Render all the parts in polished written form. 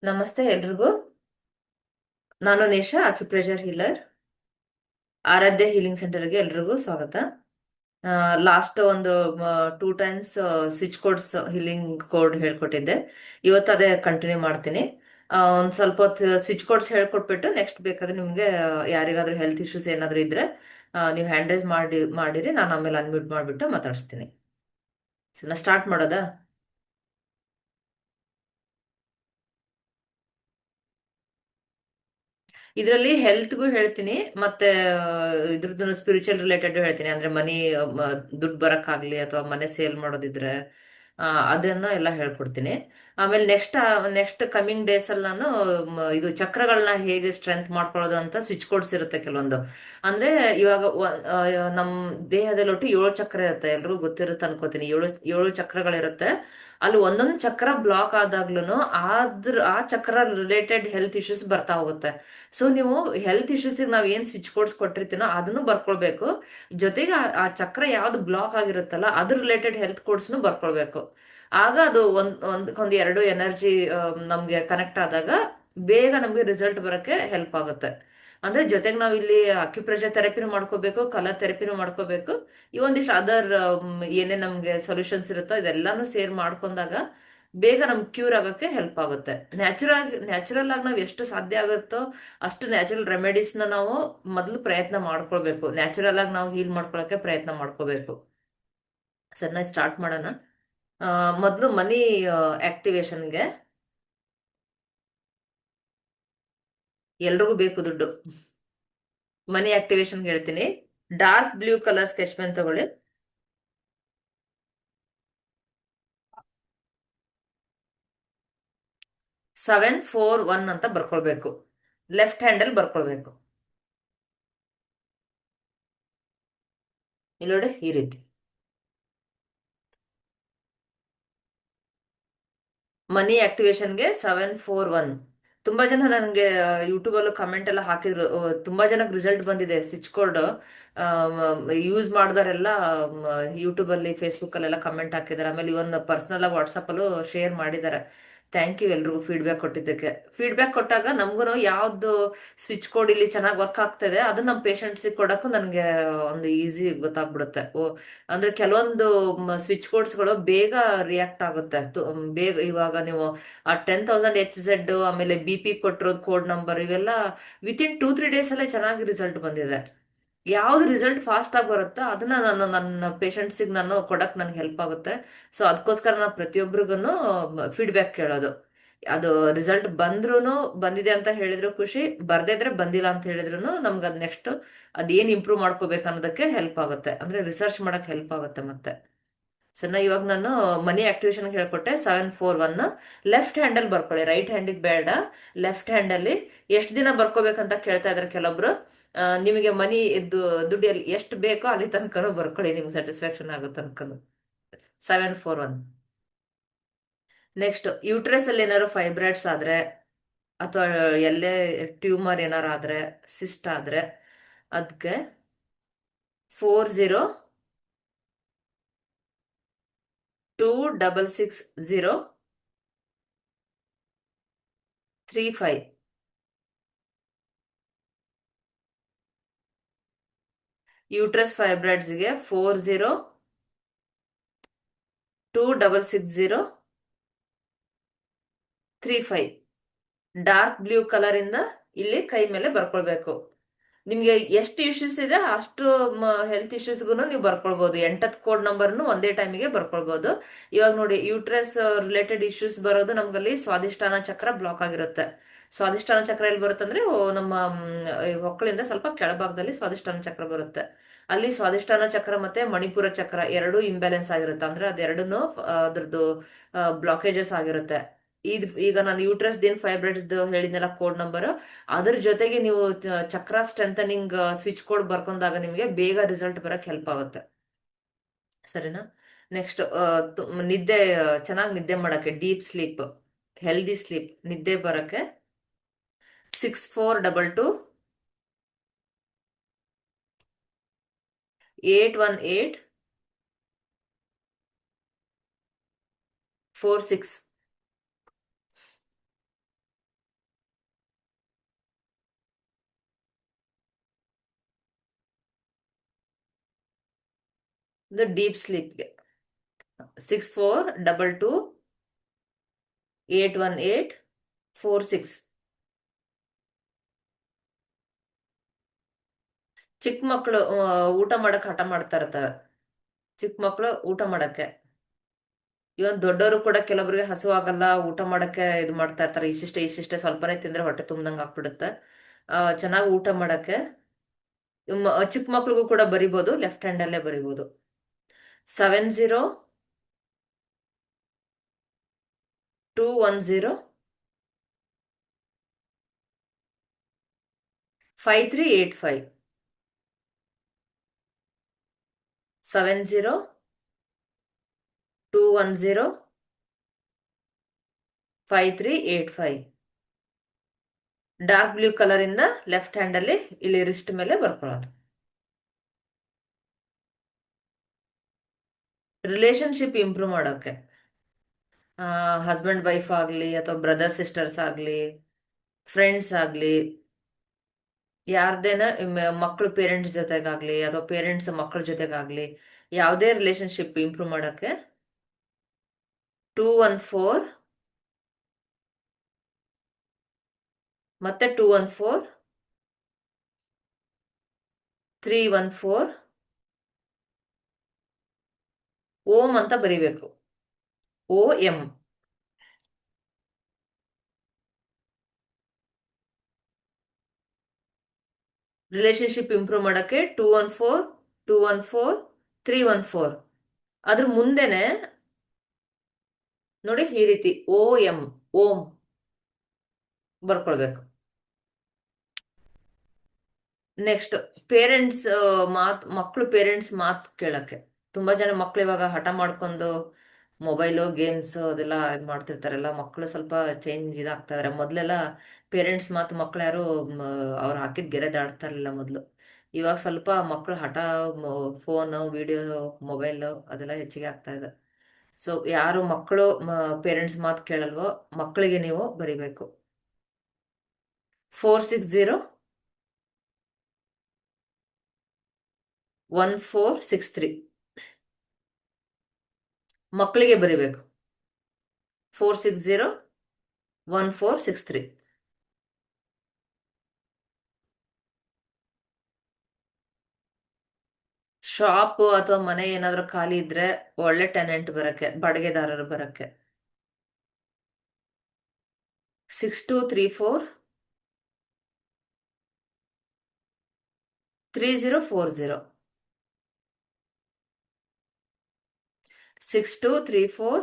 ನಮಸ್ತೆ ಎಲ್ರಿಗೂ. ನಾನು Nesha, acupressure healer. Aaradhya healing ಸೆಂಟರ್ಗೆ ಎಲ್ರಿಗೂ ಸ್ವಾಗತ. ಲಾಸ್ಟ್ ಒಂದು 2 times switch codes healing code ಹೇಳ್ಕೊಟ್ಟಿದ್ದೆ. ಇವತ್ತು ಅದೇ ಕಂಟಿನ್ಯೂ ಮಾಡ್ತೀನಿ. ಒಂದ್ ಸ್ವಲ್ಪ ಹೊತ್ತು ಸ್ವಿಚ್ ಕೋಡ್ಸ್ ಹೇಳ್ಕೊಟ್ಬಿಟ್ಟು ನೆಕ್ಸ್ಟ್ ಬೇಕಾದ್ರೆ ನಿಮ್ಗೆ ಯಾರಿಗಾದ್ರೂ ಹೆಲ್ತ್ ಇಶ್ಯೂಸ್ ಏನಾದ್ರೂ ಇದ್ರೆ ನೀವು ಹ್ಯಾಂಡ್ ರೈಸ್ ಮಾಡಿರಿ, ನಾನು ಆಮೇಲೆ ಅನ್ಮ್ಯೂಟ್ ಮಾಡಿಬಿಟ್ಟು ಮಾತಾಡಿಸ್ತೀನಿ. ಸೊ ನಾ ಸ್ಟಾರ್ಟ್ ಮಾಡೋದಾ? ಇದರಲ್ಲಿ ಹೆಲ್ತ್ಗೂ ಹೇಳ್ತೀನಿ, ಮತ್ತೆ ಇದ್ರದ್ದು ಸ್ಪಿರಿಚುವಲ್ ರಿಲೇಟೆಡ್ ಹೇಳ್ತೀನಿ. ಅಂದ್ರೆ ಮನಿ ದುಡ್ಡು ಬರಕ್ಕಾಗ್ಲಿ ಅಥವಾ ಮನೆ ಸೇಲ್ ಮಾಡೋದಿದ್ರೆ ಅದನ್ನ ಎಲ್ಲ ಹೇಳ್ಕೊಡ್ತೀನಿ. ಆಮೇಲೆ ನೆಕ್ಸ್ಟ್ ಕಮಿಂಗ್ ಡೇಸ್ ಅಲ್ಲಿ ನಾನು ಇದು ಚಕ್ರಗಳನ್ನ ಹೇಗೆ ಸ್ಟ್ರೆಂತ್ ಮಾಡ್ಕೊಳ್ಳೋದು ಅಂತ ಸ್ವಿಚ್ ಕೋಡ್ಸ್ ಇರುತ್ತೆ ಕೆಲವೊಂದು. ಅಂದ್ರೆ ಇವಾಗ ನಮ್ ದೇಹದಲ್ಲಿ ಒಟ್ಟು 7 ಚಕ್ರ ಇರುತ್ತೆ, ಎಲ್ರಿಗೂ ಗೊತ್ತಿರುತ್ತೆ ಅನ್ಕೋತೀನಿ. ಏಳು ಏಳು ಚಕ್ರಗಳಿರುತ್ತೆ. ಅಲ್ಲಿ ಒಂದೊಂದು ಚಕ್ರ ಬ್ಲಾಕ್ ಆದಾಗ್ಲೂ ಆ ಚಕ್ರ ರಿಲೇಟೆಡ್ ಹೆಲ್ತ್ ಇಶ್ಯೂಸ್ ಬರ್ತಾ ಹೋಗುತ್ತೆ. ಸೊ ನೀವು ಹೆಲ್ತ್ ಇಶ್ಯೂಸ್ ನಾವ್ ಏನ್ ಸ್ವಿಚ್ ಕೋಡ್ಸ್ ಕೊಟ್ಟಿರ್ತೀನೋ ಅದನ್ನು ಬರ್ಕೊಳ್ಬೇಕು. ಜೊತೆಗೆ ಆ ಚಕ್ರ ಯಾವ್ದು ಬ್ಲಾಕ್ ಆಗಿರುತ್ತಲ್ಲ ಅದ್ರ ರಿಲೇಟೆಡ್ ಹೆಲ್ತ್ ಕೋಡ್ಸ್ನು ಬರ್ಕೊಳ್ಬೇಕು. ಆಗ ಅದು ಒಂದ್ ಎರಡು ಎನರ್ಜಿ ನಮ್ಗೆ ಕನೆಕ್ಟ್ ಆದಾಗ ಬೇಗ ನಮ್ಗೆ ರಿಸಲ್ಟ್ ಬರಕ್ಕೆ ಹೆಲ್ಪ್ ಆಗುತ್ತೆ. ಅಂದ್ರೆ ಜೊತೆಗೆ ನಾವ್ ಇಲ್ಲಿ ಅಕ್ಯುಪ್ರೆಷರ್ ಥೆರಪಿನೂ ಮಾಡ್ಕೋಬೇಕು, ಕಲರ್ ಥೆರಪಿನೂ ಮಾಡ್ಕೋಬೇಕು. ಈ ಒಂದಿಷ್ಟು ಅದರ್ ಏನೇ ನಮ್ಗೆ ಸೊಲ್ಯೂಷನ್ಸ್ ಇರುತ್ತೋ ಇದೆಲ್ಲಾನು ಸೇರ್ ಮಾಡ್ಕೊಂಡಾಗ ಬೇಗ ನಮ್ಗೆ ಕ್ಯೂರ್ ಆಗಕ್ಕೆ ಹೆಲ್ಪ್ ಆಗುತ್ತೆ. ನ್ಯಾಚುರಲ್ ಆಗಿ ನಾವ್ ಎಷ್ಟು ಸಾಧ್ಯ ಆಗುತ್ತೋ ಅಷ್ಟು ನ್ಯಾಚುರಲ್ ರೆಮಿಡೀಸ್ನ ನಾವು ಮೊದಲು ಪ್ರಯತ್ನ ಮಾಡ್ಕೊಳ್ಬೇಕು. ನ್ಯಾಚುರಲ್ ಆಗಿ ನಾವು ಹೀಲ್ ಮಾಡ್ಕೊಳಕ್ಕೆ ಪ್ರಯತ್ನ ಮಾಡ್ಕೋಬೇಕು. ಸರಿ, ಸ್ಟಾರ್ಟ್ ಮಾಡೋಣ. ಮೊದಲು ಮನಿ ಆಕ್ಟಿವೇಶನ್ಗೆ ಎಲ್ರಿಗೂ ಬೇಕು ದುಡ್ಡು. ಮನಿ ಆಕ್ಟಿವೇಶನ್ ಹೇಳ್ತೀನಿ. Dark blue colour sketch pen ತಗೊಳ್ಳಿ. 741 ಅಂತ ಬರ್ಕೊಳ್ಬೇಕು. Left handle ಬರ್ಕೊಳ್ಬೇಕು. ಇಲ್ಲಿ ನೋಡಿ, ಈ ರೀತಿ ಮನಿ ಆಕ್ಟಿವೇಶನ್ಗೆ 741. ತುಂಬಾ ಜನ ನನಗೆ ಯೂಟ್ಯೂಬ್ ಅಲ್ಲೂ ಕಮೆಂಟ್ ಎಲ್ಲ ಹಾಕಿದ್ರು. ತುಂಬಾ ಜನಕ್ಕೆ ರಿಸಲ್ಟ್ ಬಂದಿದೆ. ಸ್ವಿಚ್ ಕೋಡ್ ಯೂಸ್ ಮಾಡಿದವರೆಲ್ಲ ಯೂಟ್ಯೂಬ್ ಅಲ್ಲಿ, ಫೇಸ್ಬುಕ್ ಅಲ್ಲೆಲ್ಲ ಕಮೆಂಟ್ ಹಾಕಿದ್ದಾರೆ. ಆಮೇಲೆ ಇವನ್ ಪರ್ಸನಲ್ ಆಗಿ ವಾಟ್ಸಪ್ ಅಲ್ಲೂ ಶೇರ್ ಮಾಡಿದ್ದಾರೆ. ಥ್ಯಾಂಕ್ ಯು ಎಲ್ರಿಗೂ ಫೀಡ್ಬ್ಯಾಕ್ ಕೊಟ್ಟಿದ್ದಕ್ಕೆ. ಫೀಡ್ಬ್ಯಾಕ್ ಕೊಟ್ಟಾಗ ನಮಗೂ ಯಾವ್ದು ಸ್ವಿಚ್ ಕೋಡ್ ಇಲ್ಲಿ ಚೆನ್ನಾಗಿ ವರ್ಕ್ ಆಗ್ತದೆ ಅದು ನಮ್ಮ ಪೇಷಂಟ್ಸಿಗೆ ಕೊಡಕ್ಕೂ ನನಗೆ ಒಂದು ಈಸಿ ಗೊತ್ತಾಗ್ಬಿಡುತ್ತೆ. ಅಂದ್ರೆ ಕೆಲವೊಂದು ಸ್ವಿಚ್ ಕೋಡ್ಸ್ಗಳು ಬೇಗ ರಿಯಾಕ್ಟ್ ಆಗುತ್ತೆ. ಬೇಗ ಇವಾಗ ನೀವು ಆ 10,000 HZ ಆಮೇಲೆ BP ಕೊಟ್ಟಿರೋದು ಕೋಡ್ ನಂಬರ್ ಇವೆಲ್ಲ ವಿತಿನ್ 2-3 ಡೇಸ್ ಅಲ್ಲೇ ಚೆನ್ನಾಗಿ ರಿಸಲ್ಟ್ ಬಂದಿದೆ. ಯಾವ್ದು ರಿಸಲ್ಟ್ ಫಾಸ್ಟ್ ಆಗಿ ಬರುತ್ತೋ ಅದನ್ನ ನನ್ನ ಪೇಷಂಟ್ಸಿಗೆ ನಾನು ಕೊಡಕ್ ನನ್ಗೆ ಹೆಲ್ಪ್ ಆಗುತ್ತೆ. ಸೊ ಅದಕ್ಕೋಸ್ಕರ ನಾನು ಪ್ರತಿಯೊಬ್ಬರಿಗೂ ಫೀಡ್ಬ್ಯಾಕ್ ಕೇಳೋದು. ಅದು ರಿಸಲ್ಟ್ ಬಂದಿದೆ ಅಂತ ಹೇಳಿದ್ರು ಖುಷಿ, ಬರ್ದೇ ಇದ್ರೆ ಬಂದಿಲ್ಲ ಅಂತ ಹೇಳಿದ್ರು ನಮ್ಗೆ ಅದ್ ನೆಕ್ಸ್ಟ್ ಅದೇನ್ ಇಂಪ್ರೂವ್ ಮಾಡ್ಕೋಬೇಕು ಅನ್ನೋದಕ್ಕೆ ಹೆಲ್ಪ್ ಆಗುತ್ತೆ. ಅಂದ್ರೆ ರಿಸರ್ಚ್ ಮಾಡಕ್ ಹೆಲ್ಪ್ ಆಗುತ್ತೆ ಮತ್ತೆ. ಸಣ್ಣ ಇವಾಗ ನಾನು ಮನಿ ಆಕ್ಟಿವೇಶನ್ ಹೇಳ್ಕೊಟ್ಟೆ. 741 ಲೆಫ್ಟ್ ಹ್ಯಾಂಡಲ್ ಬರ್ಕೊಳ್ಳಿ, ರೈಟ್ ಹ್ಯಾಂಡಿಗೆ ಬೇಡ. ಲೆಫ್ಟ್ ಹ್ಯಾಂಡಲ್ಲಿ ಎಷ್ಟು ದಿನ ಬರ್ಕೋಬೇಕಂತ ಕೇಳ್ತಾ ಇದಾರೆ ಕೆಲವೊಬ್ರು. ನಿಮಗೆ ಮನಿ ದುಡ್ಡು ಎಷ್ಟು ಬೇಕೋ ಅಲ್ಲಿ ತನಕನೂ ಬರ್ಕೊಳ್ಳಿ, ನಿಮ್ಗೆ ಸ್ಯಾಟಿಸ್ಫ್ಯಾಕ್ಷನ್ ಆಗೋ ತನಕನು. 741. ನೆಕ್ಸ್ಟ್ ಯೂಟ್ರಸ್ ಅಲ್ಲಿ ಏನಾದ್ರು ಫೈಬ್ರಾಯ್ಡ್ಸ್ ಆದ್ರೆ ಅಥವಾ ಎಲ್ಲೇ ಟ್ಯೂಮರ್ ಏನಾರು ಆದ್ರೆ, ಸಿಸ್ಟ್ ಆದ್ರೆ ಅದಕ್ಕೆ 40266035. ಯೂಟ್ರಸ್ ಫೈಬ್ರಾಯ್ಡ್ಸ್ಗೆ 40266035. ಡಾರ್ಕ್ ಬ್ಲೂ ಕಲರ್ ಇಂದ ಇಲ್ಲಿ ಕೈ ಮೇಲೆ ಬರ್ಕೊಳ್ಬೇಕು. ನಿಮ್ಗೆ ಎಷ್ಟು ಇಶ್ಯೂಸ್ ಇದೆ ಅಷ್ಟು ಹೆಲ್ತ್ ಇಶ್ಯೂಸ್ಗೂ ನೀವು ಬರ್ಕೊಳ್ಬಹುದು. 8 ಕೋಡ್ ನಂಬರ್ನು ಒಂದೇ ಟೈಮಿಗೆ ಬರ್ಕೊಳ್ಬಹುದು. ಇವಾಗ ನೋಡಿ, ಯೂಟ್ರಸ್ ರಿಲೇಟೆಡ್ ಇಶ್ಯೂಸ್ ಬರೋದು ನಮ್ಗಲ್ಲಿ ಸ್ವಾದಿಷ್ಟಾನ ಚಕ್ರ ಬ್ಲಾಕ್ ಆಗಿರುತ್ತೆ. ಸ್ವಾದಿಷ್ಟಾನ ಚಕ್ರ ಎಲ್ಲಿ ಬರುತ್ತೆ ಅಂದ್ರೆ ನಮ್ಮ ಈ ಹೊಕ್ಕಳಿಂದ ಸ್ವಲ್ಪ ಕೆಳಭಾಗದಲ್ಲಿ ಸ್ವಾದಿಷ್ಟಾನ ಚಕ್ರ ಬರುತ್ತೆ. ಅಲ್ಲಿ ಸ್ವಾದಿಷ್ಟಾನ ಚಕ್ರ ಮತ್ತೆ ಮಣಿಪುರ ಚಕ್ರ ಎರಡು ಇಂಬ್ಯಾಲೆನ್ಸ್ ಆಗಿರುತ್ತೆ. ಅಂದ್ರೆ ಅದೆರಡನ್ನು ಅದ್ರದ್ದು ಬ್ಲಾಕೇಜಸ್ ಆಗಿರುತ್ತೆ. ಈಗ ನಾನು ಯೂಟ್ರಸ್ ದೇನ್ ಫೈಬ್ರಾಯ್ಡ್ಸ್ ಹೇಳಿದ್ನಲ್ಲ ಕೋಡ್ ನಂಬರ್, ಅದ್ರ ಜೊತೆಗೆ ನೀವು ಚಕ್ರ ಸ್ಟ್ರೆಂಥನಿಂಗ್ ಸ್ವಿಚ್ ಕೋಡ್ ಬರ್ಕೊಂಡಾಗ ನಿಮಗೆ ಬೇಗ ರಿಸಲ್ಟ್ ಬರಕ್ ಹೆಲ್ಪ್ ಆಗುತ್ತೆ. ಸರಿನಾ? ನೆಕ್ಸ್ಟ್ ನಿದ್ದೆ, ಚೆನ್ನಾಗಿ ನಿದ್ದೆ ಮಾಡಕ್ಕೆ, ಡೀಪ್ ಸ್ಲೀಪ್, ಹೆಲ್ದಿ ಸ್ಲೀಪ್, ನಿದ್ದೆ ಬರಕ್ಕೆ 6422 81846. ಇದು ಡೀಪ್ ಸ್ಲೀಪ್ಗೆ. 6422 818 46. ಚಿಕ್ಕ ಮಕ್ಕಳು ಊಟ ಮಾಡಕ್ ಹಠ ಮಾಡ್ತಾ ಇರ್ತವೆ. ಚಿಕ್ಕ ಮಕ್ಕಳು ಊಟ ಮಾಡಕ್ಕೆ. ಇವನ್ ದೊಡ್ಡವರು ಕೂಡ ಕೆಲವರಿಗೆ ಹಸು ಆಗಲ್ಲ, ಊಟ ಮಾಡಕ್ಕೆ ಇದು ಮಾಡ್ತಾ ಇರ್ತಾರೆ. ಇಷ್ಟಿಷ್ಟೇ ಇಷ್ಟಿಷ್ಟೇ ಸ್ವಲ್ಪನೇ ತಿಂದ್ರೆ ಹೊಟ್ಟೆ ತುಂಬ್ದಂಗ್ ಆಗ್ಬಿಡುತ್ತೆ. ಚೆನ್ನಾಗಿ ಊಟ ಮಾಡಕ್ಕೆ. ಚಿಕ್ಕ ಮಕ್ಳಿಗೂ ಕೂಡ ಬರಿಬೋದು, ಲೆಫ್ಟ್ ಹ್ಯಾಂಡ್ ಅಲ್ಲೇ ಬರಿಬೋದು. 70 210 5385. 70 210 5385. ಡಾರ್ಕ್ ಬ್ಲೂ ಕಲರ್ ಇಂದ ಲೆಫ್ಟ್ ಹ್ಯಾಂಡ್ ಅಲ್ಲಿ ಇಲ್ಲಿ ರಿಸ್ಟ್ ಮೇಲೆ ಬರ್ಕೊಳ್ಳೋದು. ರಿಲೇಶನ್ಶಿಪ್ ಇಂಪ್ರೂವ್ ಮಾಡೋಕೆ. ಹಸ್ಬೆಂಡ್ ವೈಫ್ ಆಗ್ಲಿ ಅಥವಾ ಬ್ರದರ್ ಸಿಸ್ಟರ್ಸ್ ಆಗ್ಲಿ, ಫ್ರೆಂಡ್ಸ್ ಆಗ್ಲಿ, ಯಾರ್ದೇನ ಮಕ್ಕಳು ಪೇರೆಂಟ್ಸ್ ಜೊತೆಗಾಗ್ಲಿ ಅಥವಾ ಪೇರೆಂಟ್ಸ್ ಮಕ್ಕಳ ಜೊತೆಗಾಗ್ಲಿ, ಯಾವುದೇ ರಿಲೇಶನ್ಶಿಪ್ ಇಂಪ್ರೂವ್ ಮಾಡೋಕೆ 214 ಮತ್ತೆ 214 314 ಓಂ ಅಂತ ಬರಿಬೇಕು. OM. ರಿಲೇಶನ್ಶಿಪ್ ಇಂಪ್ರೂವ್ ಮಾಡಕ್ಕೆ 214 214 314. ಅದ್ರ ಮುಂದೆನೆ ನೋಡಿ ಈ ರೀತಿ OM, ಓಂ ಬರ್ಕೊಳ್ಬೇಕು. ನೆಕ್ಸ್ಟ್ ಪೇರೆಂಟ್ಸ್ ಮಕ್ಕಳು ಪೇರೆಂಟ್ಸ್ ಮಾತು ಕೇಳಕ್ಕೆ. ತುಂಬಾ ಜನ ಮಕ್ಳು ಇವಾಗ ಹಠ ಮಾಡ್ಕೊಂಡು ಮೊಬೈಲು ಗೇಮ್ಸ್ ಅದೆಲ್ಲ ಇದು ಮಾಡ್ತಿರ್ತಾರಲ್ಲ, ಮಕ್ಕಳು ಸ್ವಲ್ಪ ಚೇಂಜ್ ಇದಾಗ್ತಾ ಇದಾರೆ. ಮೊದ್ಲೆಲ್ಲ ಪೇರೆಂಟ್ಸ್ ಮಾತು ಮಕ್ಳು ಯಾರು ಅವ್ರು ಹಾಕಿದ್ ಗೆರೆ ದಾಟ್ತಾ ಇರಲಿಲ್ಲ ಮೊದಲು. ಇವಾಗ ಸ್ವಲ್ಪ ಮಕ್ಕಳು ಹಠ, ಫೋನು, ವಿಡಿಯೋ, ಮೊಬೈಲು ಅದೆಲ್ಲ ಹೆಚ್ಚಿಗೆ ಆಗ್ತಾ ಇದೆ. ಸೊ ಯಾರು ಮಕ್ಕಳು ಪೇರೆಂಟ್ಸ್ ಮಾತು ಕೇಳಲ್ವೋ ಮಕ್ಕಳಿಗೆ ನೀವು ಬರಿಬೇಕು 460 1463. ಮಕ್ಕಳಿಗೆ ಬರಿಬೇಕು 460 1463. ಶಾಪ್ ಅಥವಾ ಮನೆ ಏನಾದ್ರೂ ಖಾಲಿ ಇದ್ರೆ ಒಳ್ಳೆ ಟೆನೆಂಟ್ ಬರಕ್ಕೆ, ಬಾಡಿಗೆದಾರರು ಬರಕ್ಕೆ. 6234 3040. 6234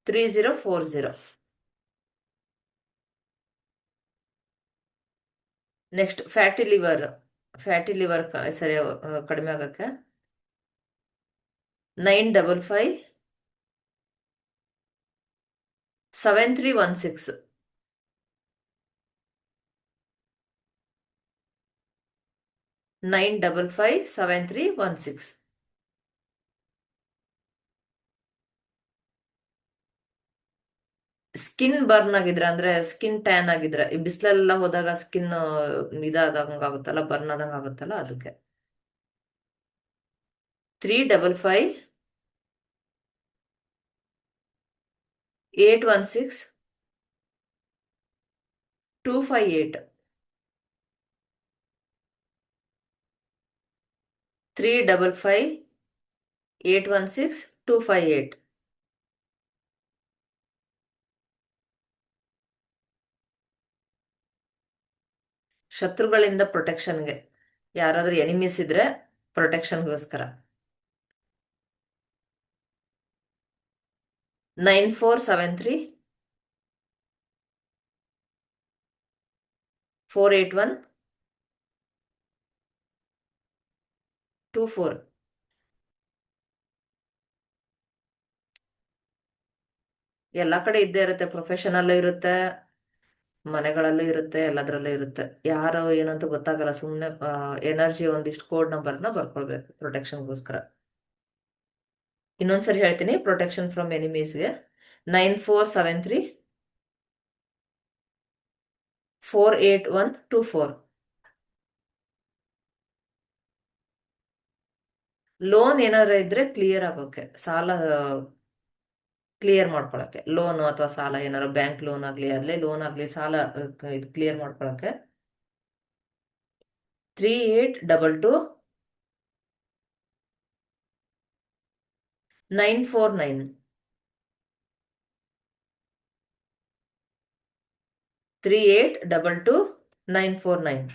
3040. ನೆಕ್ಸ್ಟ್ ಫ್ಯಾಟಿ ಲಿವರ್ ಸರಿ ಕಡಿಮೆ ಆಗಕ್ಕೆ 955 7316. 955 7316. ಸ್ಕಿನ್ ಬರ್ನ್ ಆಗಿದ್ರೆ ಅಂದ್ರೆ ಸ್ಕಿನ್ ಟ್ಯಾನ್ ಆಗಿದ್ರೆ, ಈ ಬಿಸಿಲೆಲ್ಲ ಹೋದಾಗ ಸ್ಕಿನ್ ಇದಾದಂಗ ಆಗುತ್ತಲ್ಲ, ಬರ್ನ್ ಆದಂಗ ಆಗುತ್ತಲ್ಲ ಅದಕ್ಕೆ. 355 816 258. 355 816 258. ಶತ್ರುಗಳಿಂದ ಪ್ರೊಟೆಕ್ಷನ್ಗೆ, ಯಾರಾದ್ರೂ ಎನಿಮೀಸ್ ಇದ್ರೆ ಪ್ರೊಟೆಕ್ಷನ್ಗೋಸ್ಕರ. 9473 481 24. ಎಲ್ಲ ಕಡೆ ಇದ್ದೇ ಇರುತ್ತೆ, ಪ್ರೊಫೆಷನಲ್ಲೂ ಇರುತ್ತೆ, ಮನೆಗಳಲ್ಲೂ ಇರುತ್ತೆ, ಎಲ್ಲದ್ರಲ್ಲೂ ಇರುತ್ತೆ. ಯಾರು ಏನಂತ ಗೊತ್ತಾಗಲ್ಲ, ಸುಮ್ಮನೆ ಎನರ್ಜಿ ಒಂದಿಷ್ಟು ಕೋಡ್ ನಂಬರ್ನ ಬರ್ಕೊಳ್ಬೇಕು ಪ್ರೊಟೆಕ್ಷನ್ಗೋಸ್ಕರ. ಇನ್ನೊಂದ್ಸರಿ ಹೇಳ್ತೀನಿ, ಪ್ರೊಟೆಕ್ಷನ್ ಫ್ರಮ್ ಎನಿಮೀಸ್ಗೆ 9473 481 24. ಲೋನ್ ಏನಾರ ಇದ್ರೆ ಕ್ಲಿಯರ್ ಆಗೋಕೆ, ಸಾಲ ಕ್ಲಿಯರ್ ಮಾಡ್ಕೊಳಕ್ಕೆ, ಲೋನ್ ಅಥವಾ ಸಾಲ ಏನಾರ ಬ್ಯಾಂಕ್ ಲೋನ್ ಆಗ್ಲಿ ಅಲ್ಲೇ ಲೋನ್ ಆಗ್ಲಿ ಸಾಲ ಇದು ಕ್ಲಿಯರ್ ಮಾಡ್ಕೊಳಕ್ಕೆ. 3822 949. 3822 949.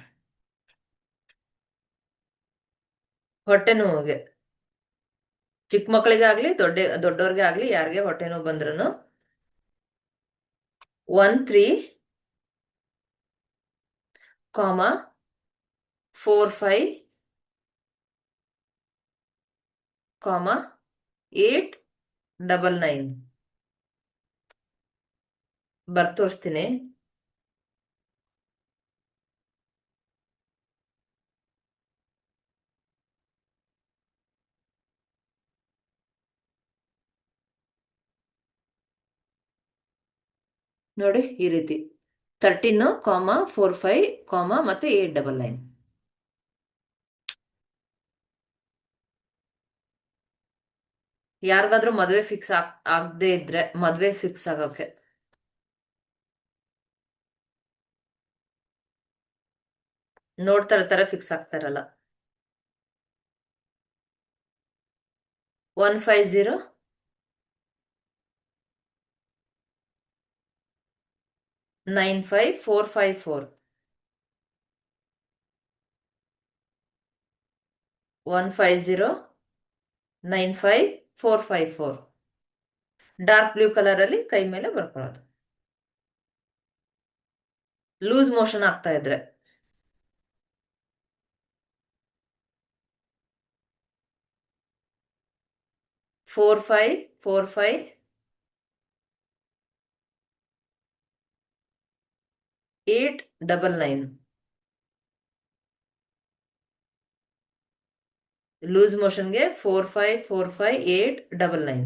ಹೊಟ್ಟೆ ನೋವಿಗೆ, ಚಿಕ್ಕ ಮಕ್ಕಳಿಗಾಗ್ಲಿ ದೊಡ್ಡವ್ರಿಗೆ ಆಗ್ಲಿ ಯಾರಿಗೆ ಹೊಟ್ಟೆ ನೋವು ಬಂದ್ರು 13,45,899. ತೋರಿಸ್ತೀನಿ. ನೋಡಿ ಈ ರೀತಿ 13,45, ಮತ್ತೆ 899. ಯಾರಿಗಾದ್ರೂ ಮದ್ವೆ ಫಿಕ್ಸ್ ಆಗದೆ ಇದ್ರೆ ಮದ್ವೆ ಫಿಕ್ಸ್ ಆಗೋಕೆ. ನೋಡ್ತಾ ಇರ್ತಾರೆ, ಫಿಕ್ಸ್ ಆಗ್ತಾ ಇರಲ್ಲ. 150 95454. 150 95454. ಡಾರ್ಕ್ ಬ್ಲೂ ಕಲರ್ ಅಲ್ಲಿ ಕೈ ಮೇಲೆ ಬರ್ಕೊಳ್ಳೋದು. ಲೂಸ್ ಮೋಷನ್ ಆಗ್ತಾ ಇದ್ರೆ. 4545 899. ಲೂಸ್ ಮೋಷನ್ಗೆ 4545 899.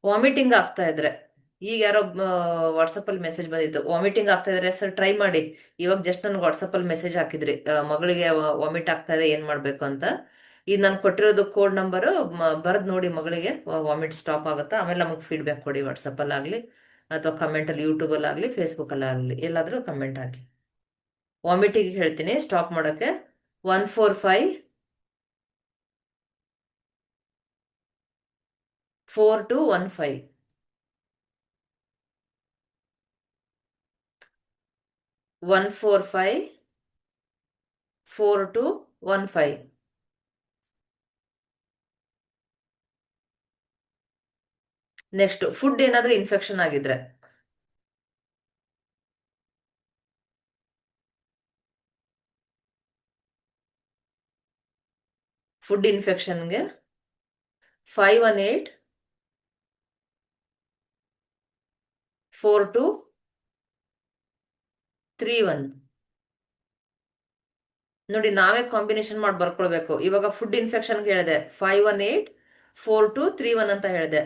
ವಾಮಿಟಿಂಗ್ ಆಗ್ತಾ ಇದ್ರೆ, ಈಗ ಯಾರೋ ವಾಟ್ಸಪ್ ಅಲ್ಲಿ ಮೆಸೇಜ್ ಬಂದಿತ್ತು, ವಾಮಿಟಿಂಗ್ ಆಗ್ತಾ ಇದ್ರೆ ಸರ್ ಟ್ರೈ ಮಾಡಿ. ಇವಾಗ ಜಸ್ಟ್ ನನ್ಗೆ ವಾಟ್ಸಪ್ ಅಲ್ಲಿ ಮೆಸೇಜ್ ಹಾಕಿದ್ರಿ, ಮಗಳಿಗೆ ವಾಮಿಟ್ ಆಗ್ತಾ ಇದೆ ಏನ್ ಮಾಡ್ಬೇಕು ಅಂತ. ಈಗ ನಾನು ಕೊಟ್ಟಿರೋದು ಕೋಡ್ ನಂಬರ್ ಬರೆದ್ ನೋಡಿ ಮಗಳಿಗೆ, ವಾಮಿಟ್ ಸ್ಟಾಪ್ ಆಗುತ್ತಾ, ಆಮೇಲೆ ನಮಗೆ ಫೀಡ್ಬ್ಯಾಕ್ ಕೊಡಿ ವಾಟ್ಸಪ್ ಅಲ್ಲಿ ಆಗ್ಲಿ ಅಥವಾ ಕಮೆಂಟ್ ಅಲ್ಲಿ ಯೂಟ್ಯೂಬ್ ಅಲ್ಲಿ ಆಗ್ಲಿ ಫೇಸ್ಬುಕ್ ಅಲ್ಲಿ ಆಗ್ಲಿ ಎಲ್ಲಾದ್ರೂ ಕಮೆಂಟ್ ಹಾಕಿ. ವಾಮಿಟಿಂಗ್ ಹೇಳ್ತೀನಿ ಸ್ಟಾಪ್ ಮಾಡೋಕೆ. 145 4215. 145 4215. ನೆಕ್ಸ್ಟ್ ಫುಡ್ ಏನಾದ್ರೂ ಇನ್ಫೆಕ್ಷನ್ ಆಗಿದ್ರೆ. ಫುಡ್ ಇನ್ಫೆಕ್ಷನ್ಗೆ 518423 1. ನೋಡಿ ನಾವೇ ಕಾಂಬಿನೇಷನ್ ಮಾಡಿ ಬರ್ಕೊಳ್ಬೇಕು. ಇವಾಗ ಫುಡ್ ಇನ್ಫೆಕ್ಷನ್ ಹೇಳಿದೆ 518423 1 ಅಂತ ಹೇಳಿದೆ,